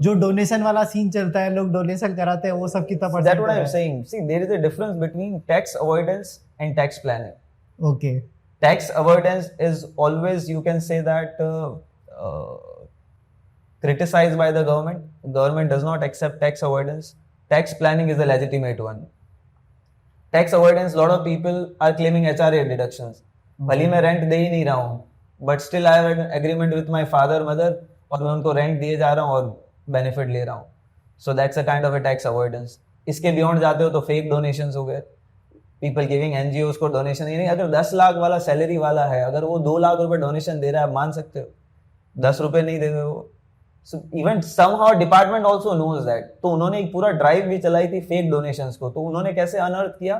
जो डोनेशन वाला सीन चलता है, लोग डोनेशन कराते हैं, वो सब कितना percent? That's what I'm saying. See, there is a difference between tax avoidance and tax planning. Okay. Tax avoidance is always, you can say that, criticized by the government. Government does not accept tax avoidance. Tax planning is a legitimate one. Tax avoidance, lot of people are claiming HRA deductions. भले मैं rent दे ही नहीं रहा हूँ, but still I have an agreement with my father, mother, और मैं उनको rent दिए जा रहा हूँ और बेनिफिट ले रहा हूँ. So that's a kind of a tax avoidance. इसके बियॉन्ड जाते हो तो फेक डोनेशंस हो गए. पीपल गिविंग एनजीओस को डोनेशन ही नहीं. अगर 10 लाख वाला सैलरी वाला है, अगर वो 2 लाख रुपए डोनेशन दे रहा है, मान सकते हो? ₹10 नहीं दे रहे हो. So even somehow department also knows that. तो उन्होंने एक पूरा ड्राइव भी चलाई थी फेक डोनेशंस को. तो उन्होंने कैसे अनअर्थ किया,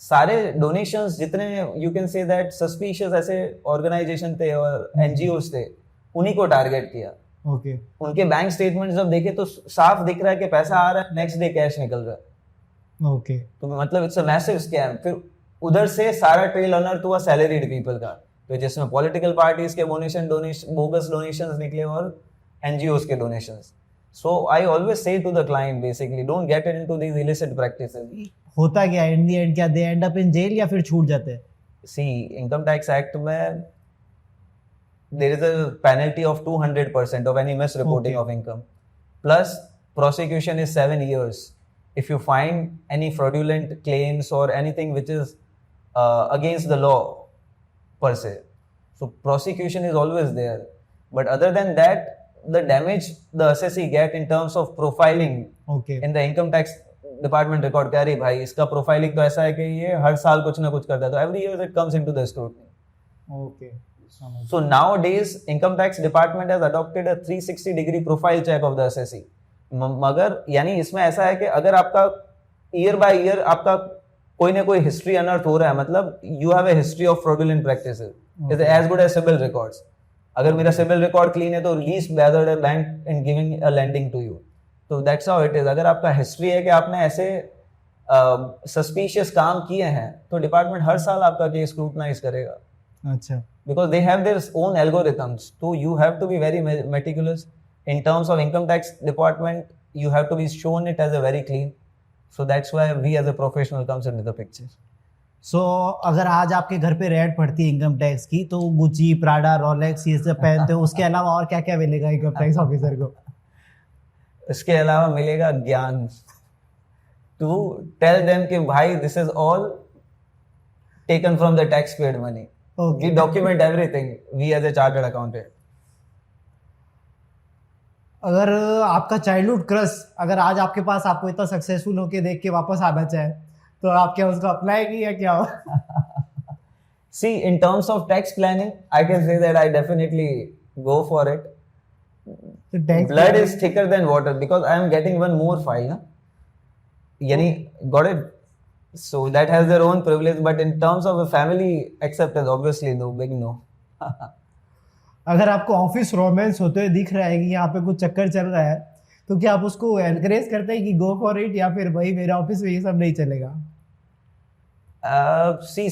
सारे डोनेशंस जितने you can say that suspicious ऐसे ऑर्गेनाइजेशन थे और एनजीओस थे, उन्हीं को टारगेट किया. ओके. उनके बैंक स्टेटमेंट जब देखे तो साफ दिख रहा है कि पैसा आ रहा है, नेक्स्ट डे कैश निकल रहा है. ओके. तो मतलब इट्स अ मैसिव स्कैम. फिर उधर से सारा ट्रेल अनअर्थ हुआ सैलरीड पीपल का, तो जिसमें पॉलिटिकल पार्टीज के डोनेशन बोगस डोनेशंस निकले और NGOs के donations. So I always say to the client basically don't get into these illicit practices. होता क्या in the end, क्या they end up in jail या फिर छूट जाते हैं? See, Income Tax Act में there is a penalty of 200% of any misreporting of income. Plus prosecution is 7 years. If you find any fraudulent claims or anything which is against the law per se. So prosecution is always there. But other than that, the damage the assessee get in terms of profiling in the income tax department record, क्या रे भाई इसका profiling तो ऐसा है कि ये हर साल कुछ ना कुछ करता है, तो every year it comes into the scrutiny. Okay. So nowadays income tax department has adopted a 360-degree profile check of the assessee. मगर यानी इसमें ऐसा है कि अगर आपका ईयर बाय ईयर आपका कोई ना कोई हिस्ट्री अनर्थ हो रहा है, मतलब you have a history of fraudulent practices. It's as good as CIBIL records. अगर मेरा सिविल रिकॉर्ड क्लीन है तो least bother bank in giving a lending to you. तो दैट्स हाउ इट इज. अगर आपका हिस्ट्री है कि आपने ऐसे सस्पिशियस काम किए हैं तो डिपार्टमेंट हर साल आपका केस स्क्रूटनाइज करेगा. अच्छा. Because they have their own algorithms. तो you have to be very meticulous in terms of income tax department. You have to be shown it as a very clean. So that's why we as a professional comes into the picture. So अगर आज आपके घर पे red पड़ती है income tax की, तो Gucci, Prada, Rolex ये सब पहनते हो, उसके अलावा और क्या क्या मिलेगा इनकम टैक्स ऑफिसर को? इसके अलावा मिलेगा ज्ञान टू टेल देम कि भाई this is all taken from the tax paid money. We document everything, we as a chartered accountant. अगर आपका चाइल्डहुड क्रश अगर आज आपके पास आपको इतना सक्सेसफुल होके देख के वापस आना चाहे, तो आप क्या उसको अप्लाई की या क्या? See, in terms of tax planning, I can say that I definitely go for it. Blood is thicker than water because I am getting one more file. Na? Yani, got it? So that has their own privilege, but in terms of a family acceptance, obviously no, big no. अगर आपको office romance होते हुए दिख रहा है कि यहाँ पे कुछ चक्कर चल रहा है, तो क्या आप उसको एनकरेज करते हैं कि गो फॉर इट, या फिर भाई मेरे ऑफिस में ये सब नहीं चलेगा? See,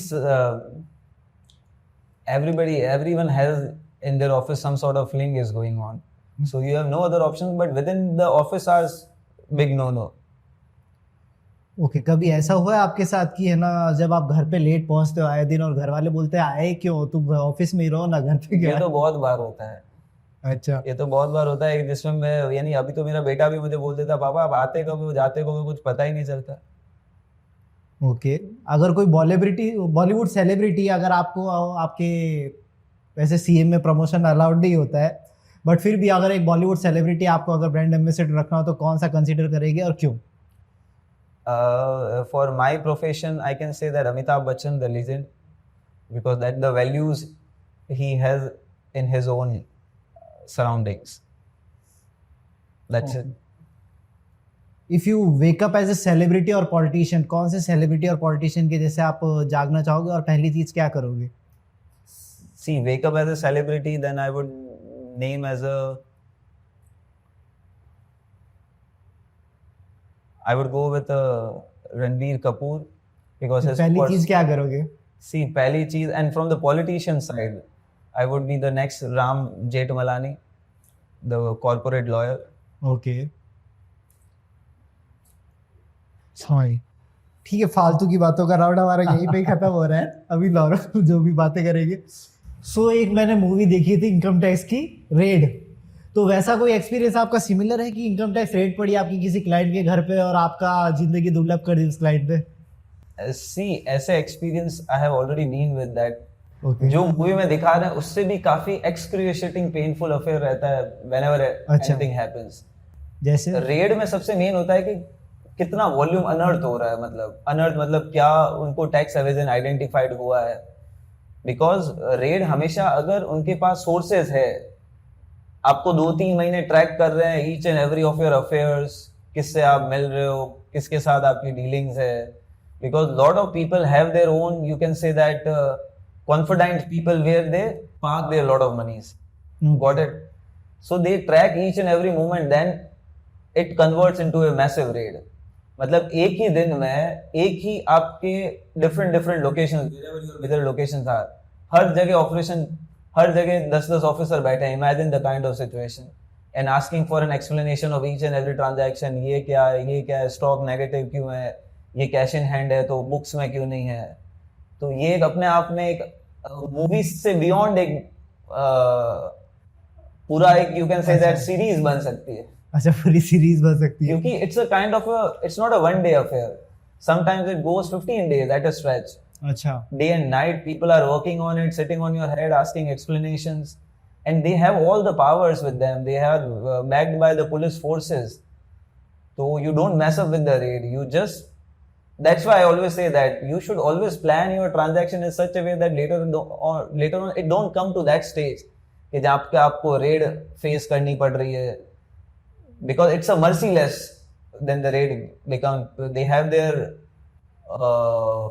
everyone has in their office some sort of fling is going on. So you have no other options, but within the office hours, big no. Okay. कभी ऐसा हुआ है आपके साथ कि है ना, जब आप घर पे लेट पहुंचते हो आए दिन और घर वाले बोलते हैं आए क्यों, तुम ऑफिस में ही रहो ना, घर पे क्यों? ये तो बहुत बार होता है. अच्छा. ये तो बहुत बार होता है जिसमें मैं, यानी अभी तो मेरा बेटा भी मुझे बोल देता पापा आप आते कब हो जाते कब हो, कुछ पता ही नहीं चलता. ओके. अगर कोई बॉलीवुड सेलिब्रिटी अगर आपको आपके वैसे सीएम में प्रमोशन अलाउड नहीं होता है, बट फिर भी अगर एक बॉलीवुड सेलिब्रिटी आपको अगर ब्रांड एम्बेसडर रखना हो तो कौन सा कंसीडर करेगी और क्यों? For my profession, I can say that Amitabh Bachchan, the legend, because that the values he has in his own surroundings. That's it. If you wake up as a celebrity or politician, कौन से celebrity और politician के जैसे आप जागना चाहोगे और पहली चीज क्या करोगे? See, wake up as a celebrity, then I would name as a. I would go with Ranbir Kapoor because his. पहली चीज क्या करोगे? See, पहली चीज, and from the politician side, I would be the next Ram Jethmalani, the corporate lawyer. Okay. Sorry. ठीक है, फालतू की बातों का राउंड हमारा यहीं पे ही खत्म हो रहा है. अभी लॉरेंस जो भी बातें करेंगे. सो एक मैंने मूवी देखी थी इनकम टैक्स की, रेड. तो वैसा कोई एक्सपीरियंस आपका सिमिलर है कि इनकम टैक्स रेड पड़ी आपकी किसी क्लाइंट के घर पे और आपका जिंदगी दुर्लभ कर दी उस क्लाइंट पे? See, ऐसे experience I have already been with that. Okay. जो मूवी में दिखा रहे हैं उससे भी काफी excruciating painful affair रहता है whenever anything happens. जैसे रेड में सबसे मेन होता है कि कितना वॉल्यूम अनर्थ हो रहा है, मतलब अनर्थ मतलब क्या उनको टैक्स एवेजन आइडेंटिफाइड हुआ है. बिकॉज रेड हमेशा अगर उनके पास सोर्सेज है आपको 2-3 महीने ट्रैक कर रहे हैं each and every of your affairs, किससे आप मिल रहे हो, किसके साथ आपकी डीलिंग्स है, because lot of people have their own, you can say that confident people where they park their lot of monies. Got it? So they track each and every moment, then it converts into a massive raid. मतलब एक ही दिन में एक ही आपके different locations, wherever your bigger locations are, हर जगह operation, हर जगह 10 officer बैठे हैं. Imagine the kind of situation and asking for an explanation of each and every transaction. ये क्या है, स्टॉक नेगेटिव क्यों है, ये कैश इन हैंड है तो बुक्स में क्यों नहीं है. तो ये एक अपने आप में एक मूवीज से बियॉन्ड एक पूरा एक you can say that series बन सकती है. अच्छा, पूरी सीरीज बन सकती है क्योंकि it's a kind of its not a one day affair, sometimes it goes 15 days at a stretch. अच्छा, day and night people are working on it, sitting on your head asking explanations, and they have all the powers with them. They are backed by the police forces, so you don't mess up with the raid. You just, that's why I always say that you should always plan your transaction in such a way that later on it don't come to that stage कि जहाँ पे आपको raid face करनी पड़ रही है, because it's a merciless then the raid become, they have their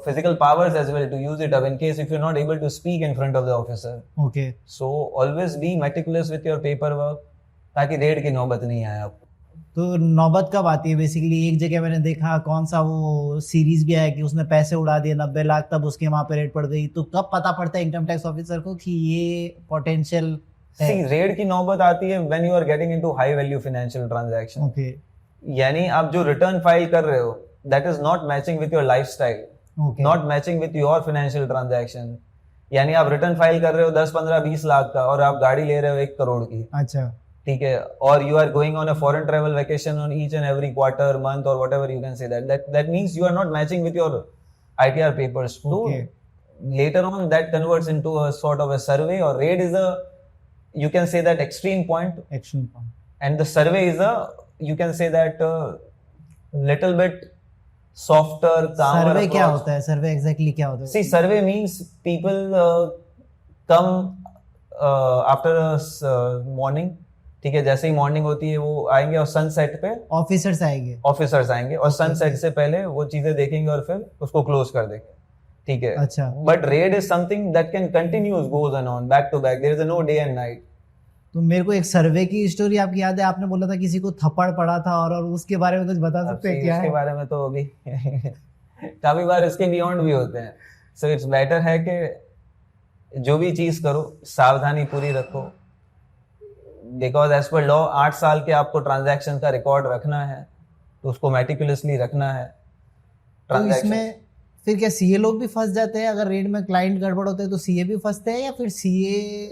physical powers as well to use it up in case if you're not able to speak in front of the officer. okay. So always be meticulous with your paperwork ताकि raid की नौबत नहीं आए आपको. तो नौबत कब आती है बेसिकली? एक जगह मैंने देखा, कौन सा वो सीरीज भी है कि उसने पैसे उड़ा दिए 90 लाख, तब उसके वहां पे रेड पड़ गई. तो कब पता पड़ता है इनकम टैक्स ऑफिसर को कि ये पोटेंशियल है? See, रेड की नौबत आती है when you are getting into high value financial transaction. Okay, यानी आप जो रिटर्न फाइल कर रहे हो that is not matching with your lifestyle, okay, not matching with your financial transaction. यानी आप रिटर्न फाइल कर रहे हो 10, 15, 20 लाख का और आप गाड़ी ले रहे हो 1 करोड़ की. अच्छा, ठीक है, और you are going on a foreign travel vacation on each and every quarter, month और whatever you can say that means you are not matching with your ITR papers. तो later on that converts into a sort of a survey, or raid is a, you can say that extreme point, action point. and the survey is a, you can say that little bit softer, calmer सर्वे क्या approach. होता है? सर्वे exactly क्या होता है? See, survey means people come after morning. ठीक है, जैसे ही morning होती है वो आएंगे और सनसेट पे ऑफिसर्स आएंगे और सनसेट से पहले वो चीजें देखेंगे और फिर उसको क्लोज कर देंगे. ठीक है. अच्छा. But raid is something that can continuous goes on back to back, there is no day and night. तो मेरे को एक सर्वे की स्टोरी आपकी याद है? आपने बोला था किसी को थप्पड़ पड़ा था, और उसके बारे में कुछ बता सकते हैं क्या इसके है? बारे में तो अभी काफी बार इसके बियॉन्ड भी होते हैं. सो इट्स बेटर है कि जो भी चीज करो सावधानी पूरी रखो, बिकॉज एज पर लॉ 8 साल के आपको ट्रांजैक्शन का रिकॉर्ड रखना है, तो उसको मेटिकुलसली रखना है. तो इसमें फिर क्या सीए लोग भी फंस जाते हैं? अगर रेड में क्लाइंट गड़बड़ होते हैं तो सीए भी फंसते हैं, या फिर CA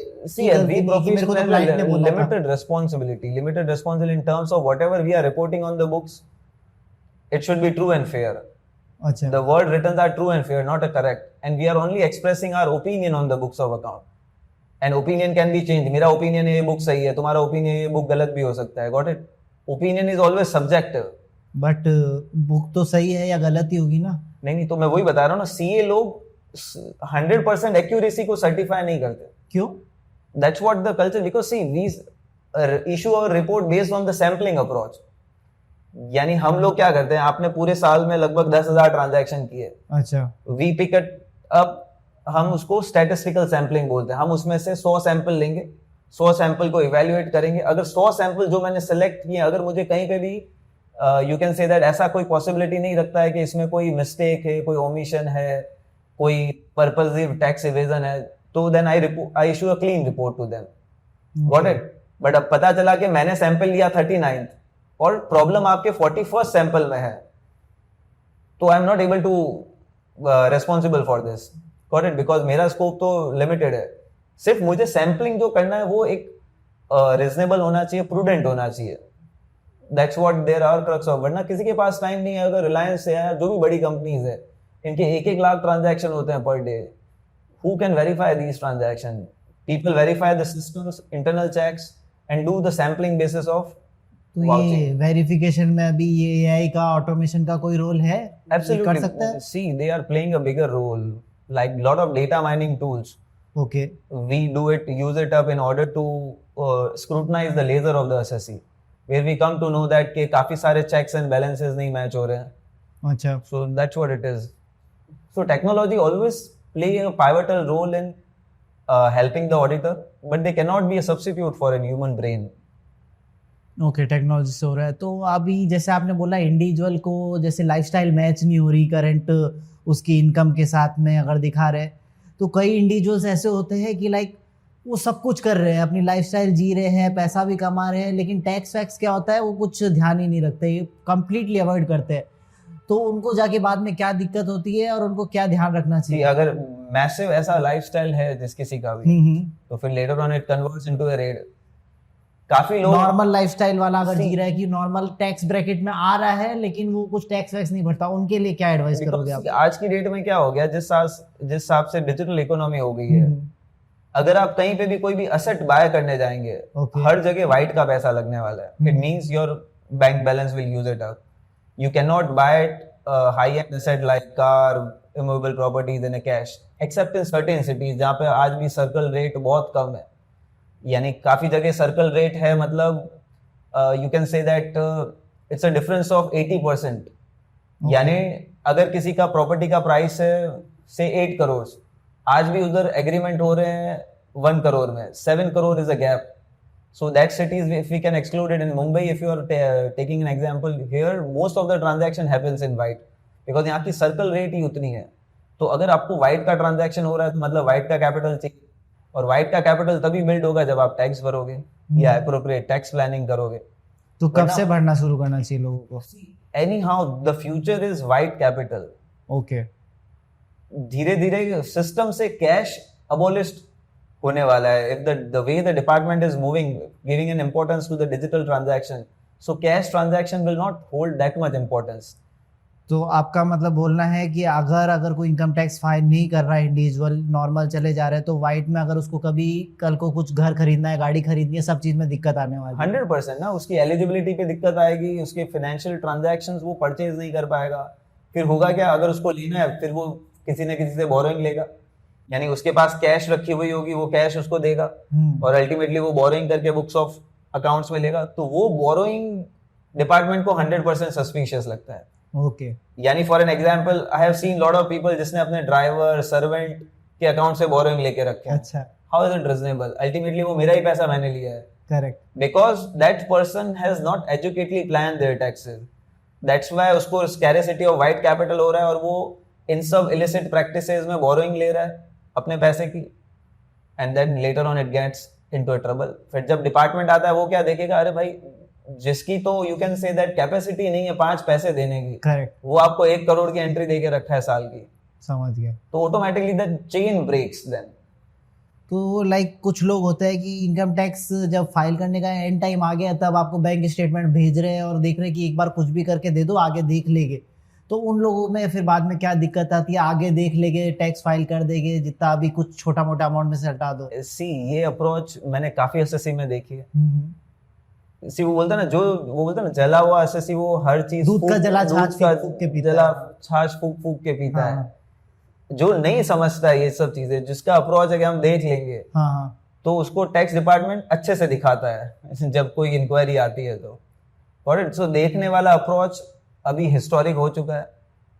limited responsibility in terms of whatever we are reporting on the books, it should be true and fair. अच्छा, The word written are true and fair, not a correct, and we are only expressing our opinion on the books of account, and opinion can be changed. मेरा opinion है ये book सही है, तुम्हारा opinion ये book गलत भी हो सकता है. Got it? Opinion is always subjective. But book तो सही है या गलत ही होगी ना? नहीं, तो मैं वही बता रहा हूँ ना, सीए लोग 100% एक्यूरेसी को सर्टिफाई नहीं करते. क्यों? That's what the culture, because see, we issue our report based on the sampling approach. यानी हम लोग क्या करते हैं, आपने पूरे साल में लगभग 10,000 ट्रांजैक्शन किए. अच्छा, वी पिक इट अप, हम उसको स्टैटिस्टिकल सैम्पलिंग बोलते हैं. हम उसमें से 100 सैंपल लेंगे, 100 सैंपल को इवेल्युएट करेंगे. अगर 100 सैंपल जो मैंने सेलेक्ट किए, अगर मुझे कहीं पे भी यू कैन से दैट ऐसा कोई पॉसिबिलिटी नहीं रखता है कि इसमें कोई मिस्टेक है, कोई ओमिशन है, कोई पर्पसिव टैक्स इवेजन है, तो then I issue a clean report to them. Got it? But अब पता चला कि मैंने सैंपल लिया 39 और प्रॉब्लम आपके 41st सैंपल में है, तो I am not able to responsible for this. Got it? Because मेरा स्कोप तो लिमिटेड है. सिर्फ मुझे सैम्पलिंग जो करना है वो एक रीजनेबल होना चाहिए, प्रूडेंट होना चाहिए. That's what there are crux of. वरना किसी के पास टाइम नहीं है. अगर रिलायंस है, जो भी बड़ी कंपनीज है, इनके 1-1 लाख ट्रांजैक्शन होते हैं per day. Who can verify these transaction? People verify the systems, internal checks and do the sampling basis of. तो ये वेरिफिकेशन में अभी ये एआई का, ऑटोमेशन का कोई रोल है? Absolutely. कर सकता है? See, they are playing a bigger role, like lot of data mining tools. Okay. We use it up in order to scrutinize the laser of the assessee, where we come to know that के काफी सारे checks and balances नहीं match हो रहे हैं. अच्छा. So that's what it is. So technology always play a pivotal role in helping the auditor, but they cannot be a substitute for a human brain. Okay, technology से हो रहा है. तो अभी जैसे आपने बोला इंडिविजुअल को जैसे लाइफस्टाइल मैच नहीं हो रही करंट उसकी इनकम के साथ में अगर दिखा रहे, तो कई इंडिविजुअल्स ऐसे होते हैं कि लाइक वो सब कुछ कर रहे हैं, अपनी लाइफस्टाइल जी रहे हैं, पैसा भी कमा रहे हैं, लेकिन टैक्स वैक्स क्या होता है वो कुछ ध्यान ही नहीं रखते, ये कंप्लीटली अवॉइड करते हैं. तो उनको जाके बाद में क्या दिक्कत होती है और उनको क्या ध्यान रखना कि चाहिए? अगर मैसिव ऐसा लाइफस्टाइल है जिस किसी का भी, तो फिर letter on it converts into a red. काफी लोग नॉर्मल लाइफस्टाइल वाला अगर जी रहा है कि नॉर्मल टैक्स ब्रैकेट में आ रहा है लेकिन वो कुछ टैक्स वैक्स नहीं भरता, उनके लिए क्या एडवाइस करोगे आप? आज की डेट में क्या हो गया, जिस हिसाब से डिजिटल इकोनॉमी हो गई है, अगर आप कहीं पे भी कोई भी असेट बाय करने जाएंगे, हर जगह वाइट का पैसा लगने वाला है. It means your bank balance will use it up. You can not buy high end asset like car, immovable properties in cash, except in certain cities जहाँ पे आज भी सर्कल रेट बहुत कम है. यानी काफी जगह सर्कल रेट है, मतलब you can say that it's a difference of 80%. यानी अगर किसी का प्रॉपर्टी का प्राइस है से 8 करोड़, आज भी उधर एग्रीमेंट हो रहे हैं 1 करोड़ में. 7 crore is a gap. So that cities if we can exclude it. In Mumbai if you are taking an example here, most of the transaction happens in white, because यहाँ की सर्कल रेट ही उतनी है. तो अगर आपको वाइट का ट्रांजैक्शन हो रहा है तो मतलब वाइट का कैपिटल चाहिए, और वाइट का कैपिटल तभी बिल्ड होगा जब आप टैक्स भरोगे या एप्रोप्रिएट टैक्स प्लानिंग करोगे. तो कब से भरना शुरू करना चाहिए लोगों को? Anyhow the future is white capital. Okay. धीरे धीरे सिस्टम से कैश अबोलिश्ड होने वाला है. If the way the department is moving, giving an importance to the digital transaction, so cash transaction will not hold that much importance. तो आपका मतलब बोलना है कि अगर कोई इनकम टैक्स फाइल नहीं कर रहा है, इंडिविजुअल नॉर्मल चले जा रहे हैं, तो वाइट में अगर उसको कभी कल को कुछ घर खरीदना है, गाड़ी खरीदनी है, सब चीज में दिक्कत आने वाली है. 100% ना, उसकी एलिजिबिलिटी पे दिक्कत आएगी, उसके फाइनेंशियल ट्रांजैक्शंस वो परचेज नहीं कर पाएगा. फिर होगा क्या, अगर उसको लेना है फिर वो किसी न किसी से बोरोइंग लेगा, यानी उसके पास कैश रखी हुई होगी, वो कैश उसको देगा और अल्टीमेटली वो बोरोइंग करके बुक्स ऑफ अकाउंट्स में लेगा. तो वो बोरोइंग डिपार्टमेंट को 100% सस्पिशियस लगता है. ओके. यानी for an example, I have seen lot of people जिसने अपने ड्राइवर, सर्वेंट के अकाउंट से बोरोइंग लेके रखे. अच्छा. How is it reasonable? Ultimately वो मेरा ही पैसा मैंने लिया है. Correct. Because that person has not educatedly plan their taxes. That's why उसको स्कैरेसिटी ऑफ वाइट कैपिटल हो रहा है और वो इन सब इलिसिट प्रैक्टिसेस में बोरोइंग ले रहा है अपने पैसे की, and then later on it gets into trouble. फिर जब डिपार्टमेंट आता है वो क्या देखेगा, अरे भाई जिसकी तो you can say that capacity नहीं है 5 पैसे देने की, करेक्ट, वो आपको 1 करोड़ की एंट्री देके रखा है साल की. समझ गया. तो automatically the chain breaks then. तो लाइक कुछ लोग होते हैं कि इनकम टैक्स जब फाइल करने का एंड टाइम आ गया तब आपको बैंक स्टेटमेंट भेज रहे हैं और देख रहे हैं कि एक बार कुछ भी करके दे दो, आगे देख लेंगे. तो उन लोगों में फिर बाद में क्या दिक्कत आती है? आगे देख लेंगे, टैक्स फाइल कर देंगे, जितना अभी कुछ छोटा मोटा अमाउंट में से हटा दो. सी ये अप्रोच मैंने काफी एसएससी में देखी है. सी वो बोलता ना, वो बोलता ना जला हुआ एसएससी, वो हर चीज दूध का जला छाछ फूक के पीता है. जला छाछ फूक के पीता है. जो नहीं समझता है ये सब चीजें, जिसका अप्रोच है कि हम देख लेंगे, तो उसको टैक्स डिपार्टमेंट अच्छे से दिखाता है जब कोई इंक्वायरी आती है तो. और सो देखने वाला अप्रोच अभी हिस्टोरिक हो चुका है.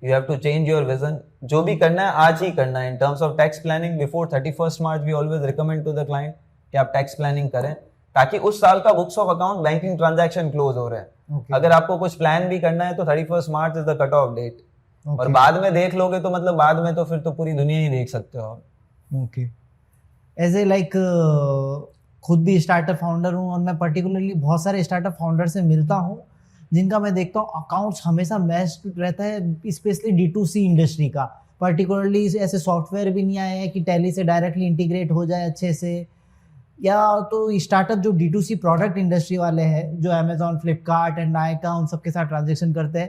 You have to change your vision. जो भी करना है आज ही करना है. In terms of tax planning before 31 March we always recommend to the client कि आप टैक्स प्लानिंग करें, ताकि उस साल का books of account banking transaction close हो रहे हैं. अगर आपको कुछ प्लान भी करना है तो 31 March is the cut off date. और बाद में देख लोगे तो मतलब बाद में तो फिर तो पूरी दुनिया ही देख सकते हो. ओके. एज ए लाइक खुद भी स्टार्टअप फाउंडर हूँ और मैं पर्टिकुलरली बहुत सारे स्टार्टअप फाउंडर से मिलता हूँ जिनका मैं देखता हूँ अकाउंट्स हमेशा मैच्ड रहता है, स्पेशली D2C इंडस्ट्री का. पर्टिकुलरली ऐसे सॉफ्टवेयर भी नहीं आए हैं कि टैली से डायरेक्टली इंटीग्रेट हो जाए अच्छे से, या तो स्टार्टअप जो D2C प्रोडक्ट इंडस्ट्री वाले हैं, जो अमेजॉन, फ्लिपकार्ट एंड नायका उन सबके साथ ट्रांजेक्शन करते हैं,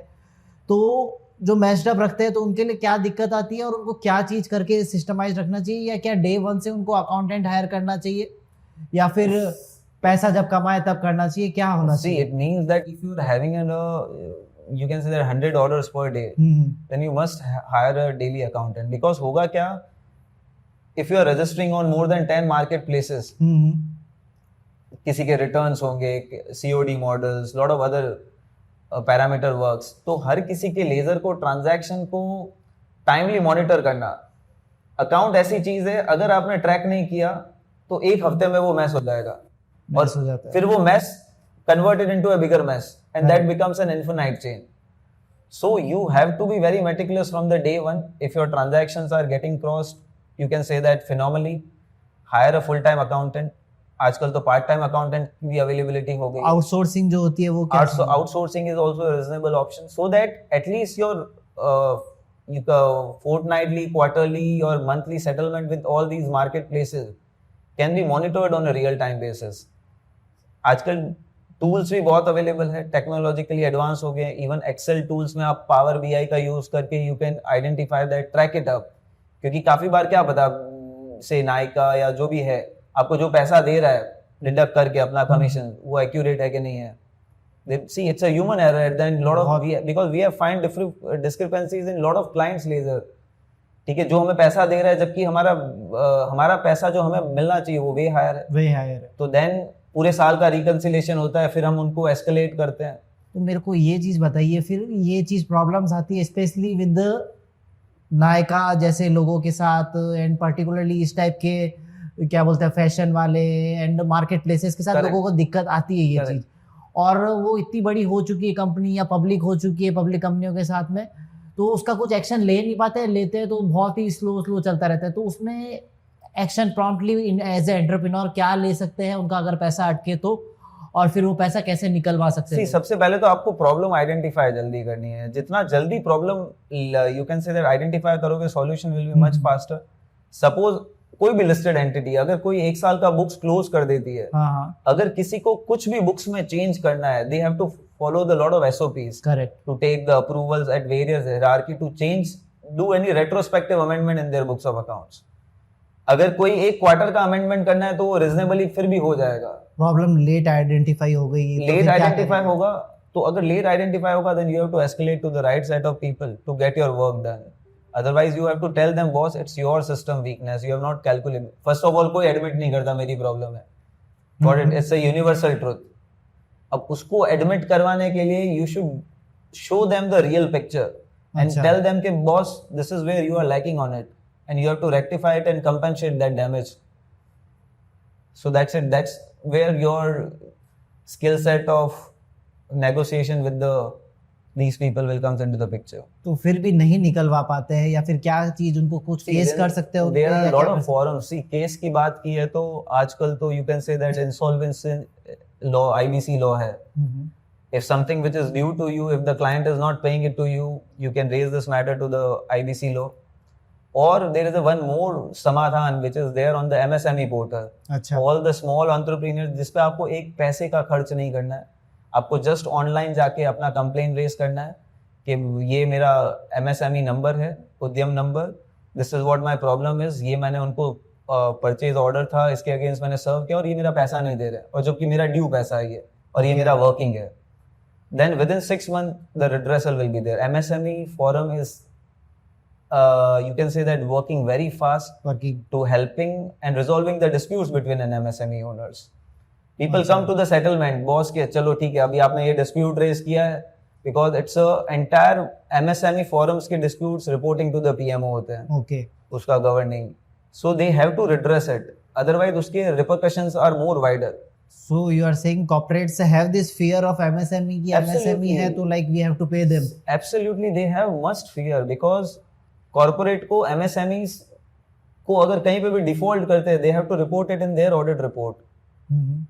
तो जो मैच्ड अप रखते हैं, तो उनके लिए क्या दिक्कत आती है और उनको क्या चीज़ करके सिस्टमाइज रखना चाहिए, या क्या डे 1 से उनको अकाउंटेंट हायर करना चाहिए, या फिर पैसा जब कमाए तब करना चाहिए, क्या होना चाहिए? It means that if you are having you can say that 100 orders per day, then you must hire a daily accountant. Because होगा क्या, if you are registering on more than 10 marketplaces, किसी के रिटर्न्स होंगे, COD models, lot of other parameter works, तो हर किसी के laser को, transaction को टाइमली मॉनिटर करना। अकाउंट ऐसी चीज है, अगर आपने ट्रैक नहीं किया तो एक हफ्ते में वो मैस हो जाएगा, और फिर वो mess converted into a bigger mess, and that becomes an infinite chain. So you have to be very meticulous from the day one. If your transactions are getting crossed, you can say that phenomenally. Hire a full-time accountant. आजकल तो part-time accountant की भी availability हो गई. Outsourcing जो होती है वो क्या? Outsourcing is also a reasonable option, so that at least your fortnightly, quarterly, or monthly settlement with all these marketplaces can be monitored on a real-time basis. आजकल टूल्स भी बहुत अवेलेबल है, टेक्नोलॉजिकली एडवांस हो गए. Even Excel tools में आप power BI का use करके you can identify that, track it up. क्योंकि काफी बार क्या पता, से नायका या जो भी है आपको जो पैसा दे रहा है डिडक्ट करके अपना कमीशन, वो एक्यूरेट है कि नहीं है. See, it's a human error at the end, lot of because we have find different discrepancies in lot of clients laser. ठीक है, जो हमें पैसा दे रहा है जबकि हमारा पैसा जो हमें मिलना चाहिए वो वे हायर है. तो देन पूरे साल का रिकंसिलेशन होता है, फिर हम उनको एस्केलेट करते हैं. तो मेरे को ये चीज बताइए, फिर ये चीज प्रॉब्लम्स आती है स्पेशली विद नायका जैसे लोगों के साथ, एंड पर्टिकुलरली इस टाइप के क्या बोलते हैं फैशन वाले एंड मार्केट प्लेसेस के साथ. Correct. लोगों को दिक्कत आती है ये Correct. चीज, और वो इतनी बड़ी हो चुकी है कंपनी या पब्लिक हो चुकी है पब्लिक कंपनियों के साथ में, तो उसका कुछ एक्शन ले नहीं पाते, लेते हैं तो बहुत ही स्लो चलता रहता है. तो उसमें action promptly as a entrepreneur क्या ले सकते हैं उनका अगर पैसा अटके तो, और फिर वो पैसा कैसे निकलवा सकते हैं? सबसे पहले तो आपको प्रॉब्लम आइडेंटिफाई जल्दी करनी है. जितना जल्दी problem you can say that identify करोगे, solution will be much faster. Suppose कोई भी लिस्टेड एंटिटी अगर कोई 1 साल का बुक्स क्लोज कर देती है, अगर किसी को कुछ भी बुक्स में चेंज करना है, they have to follow the lot of SOPs. Correct. To take the approvals at various hierarchy to change, do any retrospective amendment in their books of accounts. अगर कोई एक क्वार्टर का अमेंडमेंट करना है तो वो रिजनेबली फिर भी हो जाएगा. प्रॉब्लम लेट आइडेंटिफाई हो गई, लेट आइडेंटिफाई होगा, तो अगर लेट आइडेंटिफाई होगा then you have to escalate to the right set of people to get your work done. Otherwise you have to tell them boss it's your system weakness, you have not calculated. First of all कोई admit नहीं करता मेरी problem है, for it's a universal truth. अब उसको admit करवाने के लिए you should show them the real picture and tell them कि boss this is where you are lacking on it and you have to rectify it and compensate that damage. So that's it. That's where your skill set of negotiation with these people will comes into the picture. तो फिर भी नहीं निकलवा पाते हैं, या फिर क्या चीज उनको कुछ फेस कर सकते हो? There are a lot of forums. See, case की बात की है तो आजकल तो you can say that insolvency law, IBC law है. If something which is due to you, if the client is not paying it to you, you can raise this matter to the IBC law. Or there is a one more समाधान which is there on the MSME portal. अच्छा. All the small entrepreneurs जिसपे आपको एक पैसे का खर्च नहीं करना है, आपको जस्ट ऑनलाइन जाके अपना कंप्लेन रेज करना है कि ये मेरा MSME नंबर है, उद्यम number, this is what my problem is, ये मैंने उनको परचेज ऑर्डर था, इसके अगेंस्ट मैंने सर्व किया और ये मेरा पैसा नहीं दे रहा है, और जबकि मेरा ड्यू पैसा है ये, और ये मेरा वर्किंग है. Then within 6 months the redressal will be there. MSME forum is you can say that working very fast to helping and resolving the disputes between an MSME owners. People come to the settlement, boss के चलो ठीक है अभी आपने ये dispute raise किया है, because it's a entire MSME forums के disputes reporting to the PMO होते हैं. Okay. उसका governing. So they have to redress it. Otherwise उसके repercussions are more wider. So you are saying corporates have this fear of MSME कि MSME है तो like we have to pay them. Absolutely, they have must fear because corporate को MSMEs को अगर कहीं पे भी डिफॉल्ट करते हैं, they have to report it in their audit report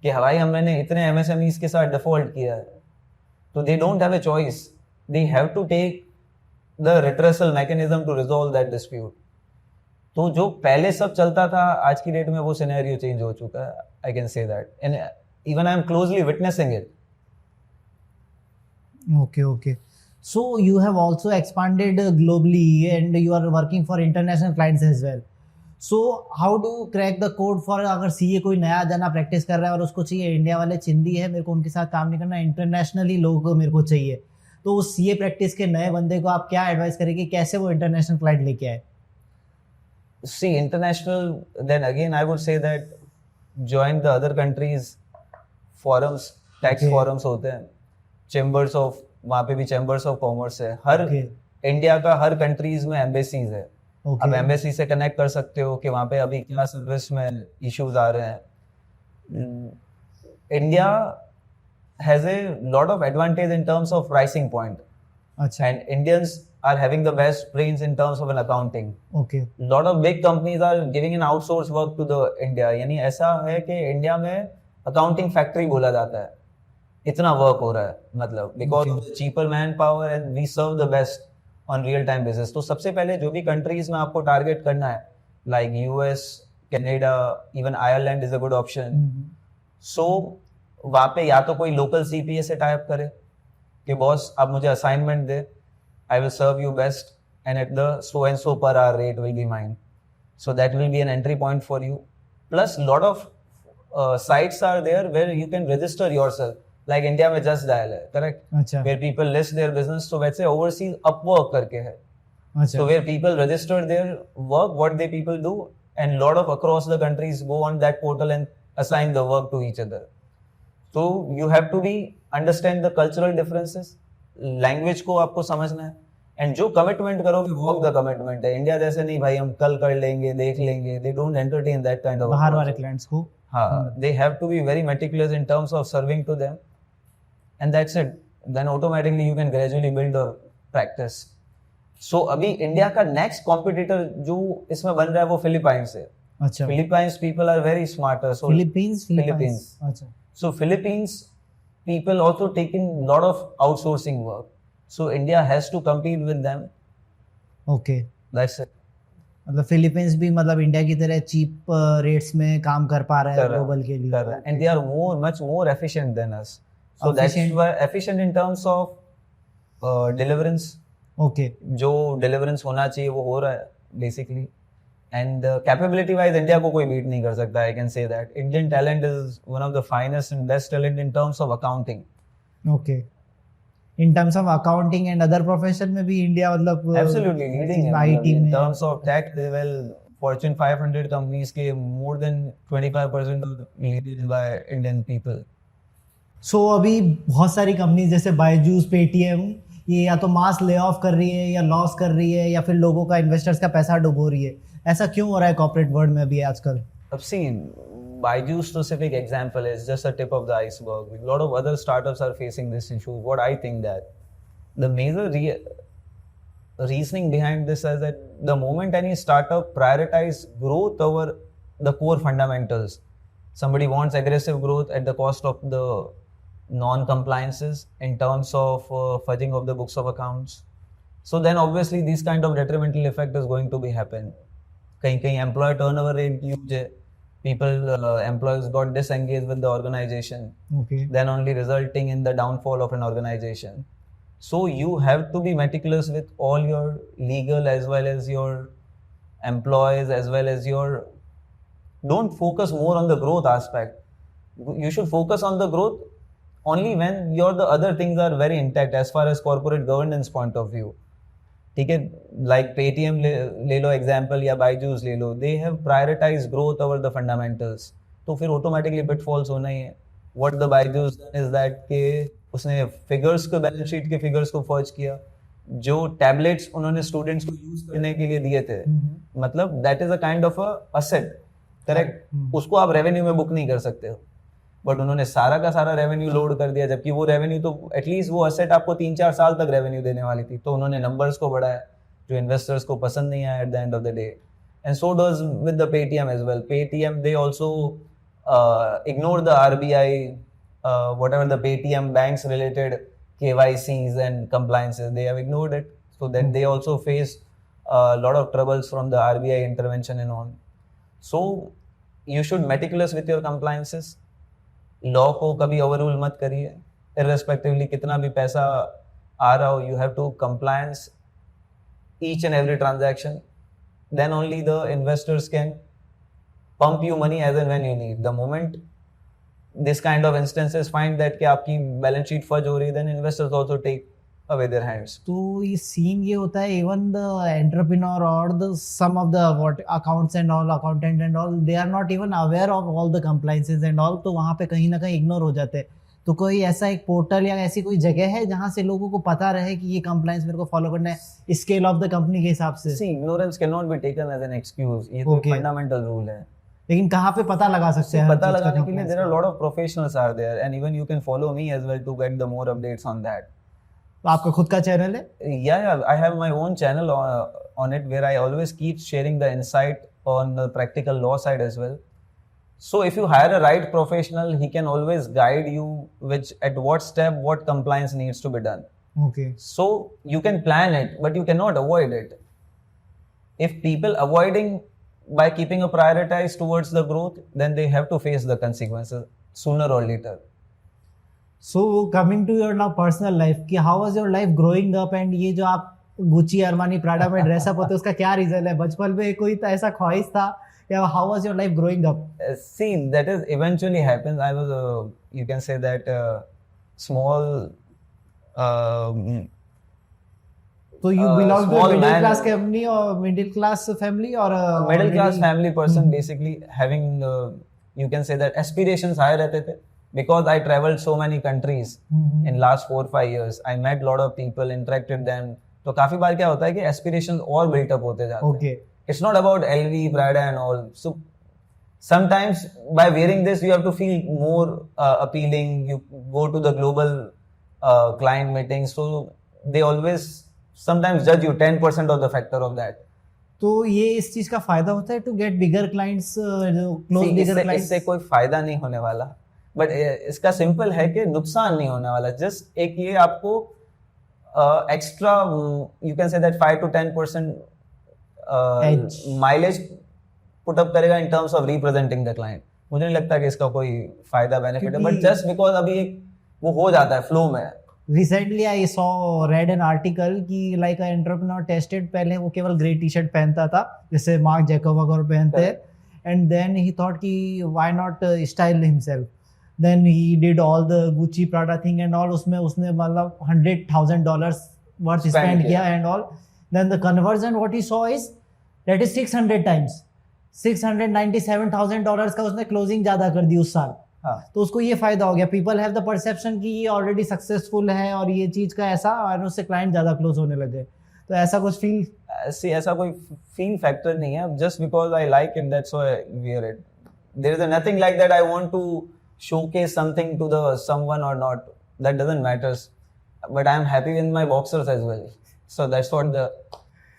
कि भाई हमने इतने MSMEs के साथ डिफॉल्ट किया है. तो they don't have a choice, they have to take the redressal mechanism to resolve that dispute. तो जो पहले सब चलता था, आज की डेट में वो सिनेरियो चेंज हो चुका है. I can say that and even I am closely witnessing it. Okay. So you have also expanded globally and you are working for international clients as well. So how to crack the code for अगर CA कोई नया जना practice कर रहा है और उसको चाहिए इंडिया वाले चिंदी है, मेरे को उनके साथ काम नहीं करना, इंटरनेशनली लोग मेरे को चाहिए, तो उस CA प्रैक्टिस के नए बंदे को आप क्या एडवाइस करेंगे, कैसे वो इंटरनेशनल क्लाइंट लेके आए? See, international, then again, I would say that join the other countries forums, tax Okay. forums होते हैं, chambers of, वहाँ पे भी chambers of commerce है, हर Okay. इंडिया का हर कंट्रीज में एम्बेसीज है. Okay. अब एम्बेसी से कनेक्ट कर सकते हो कि वहाँ पे अभी क्या सर्विस में इश्यूज आ रहे हैं. India has a lot of advantage in terms of pricing point, अच्छा. And Indians are having the best brains in terms of an accounting. Okay. Lot of big companies are giving an outsource work to the India. यानी ऐसा है कि India में accounting factory बोला जाता है, इतना वर्क हो रहा है, मतलब because of the cheaper manpower and we serve the best on real time basis. तो सबसे पहले जो भी कंट्रीज में आपको टारगेट करना है, like US, Canada, even Ireland is a good option. So वहाँ पे या तो कोई लोकल CPA से टाइप करे कि बॉस आप मुझे assignment they, I will serve you best, and at the so and so per hour rate will be mine. So that will be an entry point for you. Plus, lot of sites are there where you can register yourself. Like India में Just Dial है, correct? अच्छा. Where people list their business. So वैसे overseas Upwork करके है. अच्छा. So where people register their work, what they people do, and lot of across the countries go on that portal and assign the work to each other. So you have to be understand the cultural differences. Language को आपको समझना है, and जो commitment करोगे वो the commitment है. India जैसे नहीं भाई हम कल कर लेंगे, देख लेंगे. They don't entertain that kind of बाहर वाले क्लाइंट्स को. हाँ, they have to be very meticulous in terms of serving to them, and that's it. Then automatically you can gradually build a practice. So अभी India का next competitor जो इसमें बन रहा है वो फिलीपाइंस है. अच्छा. Philippines people are very smarter. So Philippines. अच्छा. So Philippines people also taking lot of outsourcing work. So India has to compete with them. Okay. That's it. मतलब फिलीपींस भी मतलब इंडिया की तरह चीप रेट्स में काम कर पा रहा है ग्लोबल के लिए. Correct. And they are much more efficient than us. So Efficient. that's why efficient in terms of deliverance. Okay. जो deliverance होना चाहिए वो हो रहा है basically. And capability wise India को कोई beat नहीं कर सकता. I can say that Indian talent is one of the finest and best talent in terms of accounting. Okay. In terms of accounting and other profession में भी India मतलब Absolutely leading है. IT In में. terms of tech, well, Fortune 500 companies के more than 25% of leaded by Indian people. सो अभी बहुत सारी companies जैसे बायजूस, पेटीएम, ये या तो मास ले ऑफ कर रही है या लॉस कर रही है या फिर लोगों का इन्वेस्टर्स का पैसा डुबो रही है. ऐसा क्यों हो रहा है कॉर्पोरेट वर्ल्ड में अभी आजकल? अब see, Byju's specific example is just a tip of the iceberg. A lot of other startups are facing this issue. What I think that the major reasoning behind this is that the moment any startup prioritize growth over the core fundamentals, somebody wants aggressive growth at the cost of the non-compliances in terms of fudging of the books of accounts. So then obviously this kind of detrimental effect is going to be happen. कहीं employee turnover rate huge है. People, employees got disengaged with the organization. Okay. Then only resulting in the downfall of an organization. So you have to be meticulous with all your legal as well as your employees as well as your. Don't focus more on the growth aspect. You should focus on the growth only when the other things are very intact as far as corporate governance point of view. ठीक है, like Paytm ले लो example या बायजूस ले लो. They have prioritise growth over the fundamentals. तो फिर automatically pitfalls होना ही है. What the Byju's is that के उसने फिगर्स को, बैलेंस शीट के फिगर्स को फर्ज किया. जो टैबलेट्स उन्होंने स्टूडेंट्स को यूज करने के लिए दिए थे, मतलब that is a kind of a asset, correct. उसको आप रेवेन्यू में बुक नहीं कर सकते हो, बट उन्होंने सारा का सारा रेवेन्यू लोड कर दिया, जबकि वो रेवेन्यू तो एटलीस्ट वो असेट आपको 3-4 साल तक रेवेन्यू देने वाली थी. तो उन्होंने नंबर्स को बढ़ाया जो इन्वेस्टर्स को पसंद नहीं आया at the end of the day. And so does with the Paytm as well. Paytm they also ignore the RBI, whatever the Paytm banks related KYCs and compliances, they have ignored it. So then they also face a lot of troubles from the RBI intervention and on. So you should meticulous with your compliances. Law को कभी overrule मत करिए, irrespectively कितना भी पैसा आ रहा हो. You have to compliance each and every transaction. Then only the investors can pump you money as and when you need. The moment this kind of instances find that कि आपकी balance sheet fudge हो रही है, then investors also take away their hands. तो ये scene ये होता है इवन द एंटरप्रेन्योर और the sum of the what accounts and all accountant and all they are not even aware of all the compliances and all, तो वहाँ पे कहीं ना कहीं इग्नोर हो जाते हैं। तो कोई ऐसा एक पोर्टल या ऐसी कोई जगह है जहाँ से लोगों को पता रहे कि ये कंप्लायंस मेरे को फॉलो करना है स्केल ऑफ द कंपनी के हिसाब से? See, ignorance cannot be taken as an excuse. ये तो Okay. fundamental rule है. लेकिन कहाँ पे पता लगा सकते हैं? पता लगाने के लिए there are a lot of professionals are there, and even you can follow me as well to get the more updates on that. तो आपका खुद का चैनल है? Yeah, I have my own channel on it where I always keep sharing the insight on the practical law side as well. So if you hire a right professional, he can always guide you which at what step what compliance needs to be done. Okay. So you can plan it, but you cannot avoid it. If people avoiding by keeping a prioritize towards the growth, then they have to face the consequences sooner or later. So coming to your now personal life, कि how was your life growing up and ये जो आप Gucci Armani Prada में dress up होते हैं उसका क्या reason है? बचपन में कोई ऐसा ख्वाहिश था या how was your life growing up? See, that is eventually happens. I was you can say that small So you belong to a small middle man- class family or middle class family or a middle class already- family person, basically having you can say that aspirations high रहते थे, because I traveled so many countries in last 4-5 years. I met lot of people, interacted them. तो काफी बार क्या होता है कि aspirations और built up होते जाते हैं. Okay. It's not about LV, Prada and all. So sometimes by wearing this, you have to feel more appealing. You go to the global client meetings, so they always sometimes judge you 10% of the factor of that. तो ये इस चीज का फायदा होता है to get bigger clients, close See, bigger इससे clients? इससे कोई फायदा नहीं होने वाला, बट इसका सिंपल है कि नुकसान नहीं होने वाला. जस्ट एक ये आपको extra you can say that 5 to 10% Edge. Mileage put up करेगा in terms of representing the client. मुझे नहीं लगता कि इसका कोई फायदा बेनिफिट है, बट क्योंकि- जस्ट बिकॉज अभी एक वो हो जाता है फ्लो में. Recently I saw red an article कि लाइक अ एंटरप्रेन्योर टेस्टेड, पहले वो केवल ग्रे टी शर्ट पहनता था जैसे मार्क जैकब वगैरह पहनते हैं, एंड देन ही थॉट कि why not style himself, then he did all the Gucci Prada thing and all. उसमें उसने मतलब $100,000 वर्थ Spend स्पेंड किया. किया and all. Then the conversion what he saw is that is 600 times, $697,000 का उसने closing ज्यादा कर दी उस साल. हाँ. तो उसको ये फायदा हो गया, पीपल हैव द परसेप्शन कि ये ऑलरेडी सक्सेसफुल है और ये चीज का ऐसा, और उससे क्लाइंट ज्यादा क्लोज होने लगे. तो ऐसा कुछ फील? See, ऐसा कोई फील फैक्टर नहीं है. Just because I like it, that's why I wear it. There is nothing like that I want to showcase something to the someone or not. That doesn't matters. But I am happy with my boxers as well. So that's what the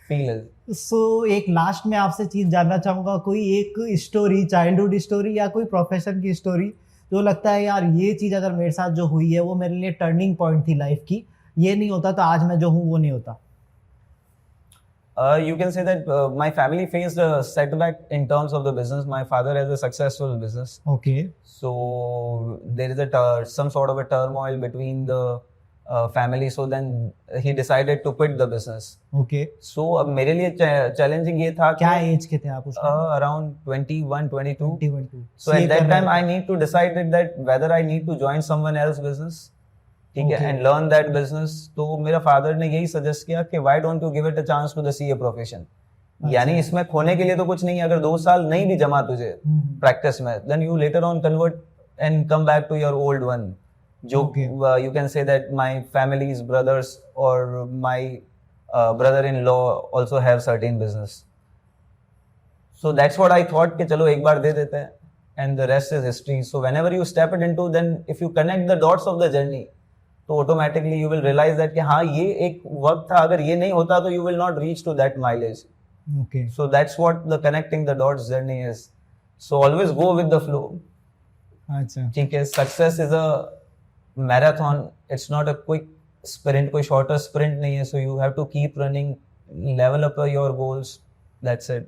feel is. सो एक last में आपसे चीज जानना चाहूंगा, कोई एक story, childhood story या कोई प्रोफेशन की स्टोरी जो लगता है यार ये चीज अगर मेरे साथ जो हुई है वो मेरे लिए टर्निंग पॉइंट थी लाइफ की, ये नहीं होता तो आज मैं जो हूँ वो नहीं होता? You can say that my family faced a setback in terms of the business. My father has a successful business. Okay. So there is some sort of a turmoil between the family. So then he decided to quit the business. Okay. So अब मेरे लिए challenging ये था क्या कि as के थे आप उसमें? around 21, 22. 21. So at that time I need to decide that whether I need to join someone else business, ठीक है, Okay. and learn that business. तो मेरा फादर ने यही सजेस्ट किया कि why don't you give it a chance to the CA profession. यानी इसमें खोने के लिए तो कुछ नहीं है. अगर 2 साल नहीं भी जमा तुझे प्रैक्टिस में, then you later on convert and come back to your old one. जो Okay. you can say that my family's brothers or my brother-in-law also have certain business. So that's what I thought कि चलो एक बार दे देते हैं, and the rest is history. So whenever you step it into, then if you connect the dots of the journey, तो automatically you will realize that कि हाँ ये एक वक्त था, अगर ये नहीं होता तो you will not reach to that mileage. Okay. So that's what the connecting the dots journey is. So always go with the flow. अच्छा. ठीक है, success is a marathon. It's not a quick sprint. कोई shorter sprint नहीं है. So you have to keep running, level up your goals. That's it.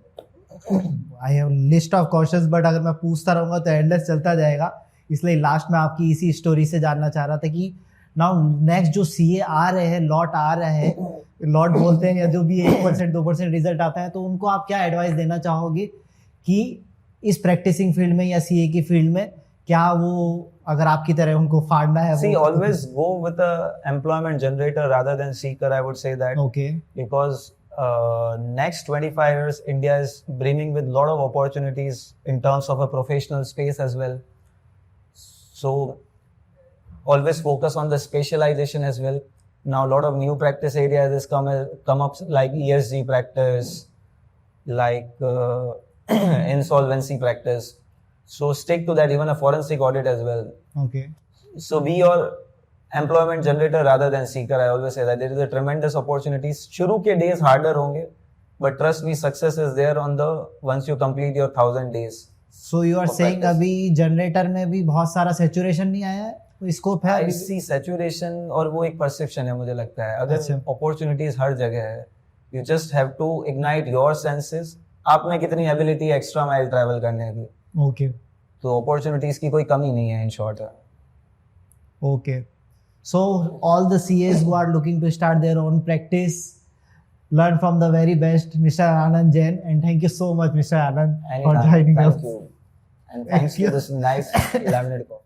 I have list of questions, but अगर मैं पूछता रहूंगा तो एंडलेस चलता जाएगा, इसलिए लास्ट में आपकी इसी स्टोरी से जानना चाह रहा था कि नाउ नेक्स्ट जो सीए आ रहे हैं, लॉट आ रहे हैं, लॉट बोलते हैं या जो भी 1% 2% रिजल्ट आता है, तो उनको आप क्या एडवाइस देना चाहोगे कि इस प्रैक्टिसिंग फील्ड में या सीए की फील्ड में क्या वो अगर आपकी तरह उनको फाड़ना है See, वो always go with a employment generator rather than seeker. I would say that okay because next 25 years, India is brimming with lot of opportunities in terms of a professional space as well. So always focus on the specialization as well. Now a lot of new practice areas has come up like ESG practice, like insolvency practice. So stick to that, even a forensic audit as well. Okay So be your employment generator rather than seeker. I always say that there is a tremendous opportunities. शुरू के days harder होंगे, but trust me, success is there on the once you complete your 1000 days. So you are For saying practice. अभी generator में भी बहुत सारा saturation नहीं आया है स्कोप है I अभी see saturation और वो एक perception है मुझे लगता है. अच्छा. अगर opportunities हर जगह है, you just have to ignite your senses. आप में कितनी ability है extra mile travel करने की, ओके तो opportunities की कोई कमी नहीं है in short. Okay. So all the CAs who are looking to start their own practice, learn from the very best, Mr. Anand Jain, and thank you so much, Mr. Anand, for Anytime. joining Thank us. you. And thanks you. for this nice laminate coffee.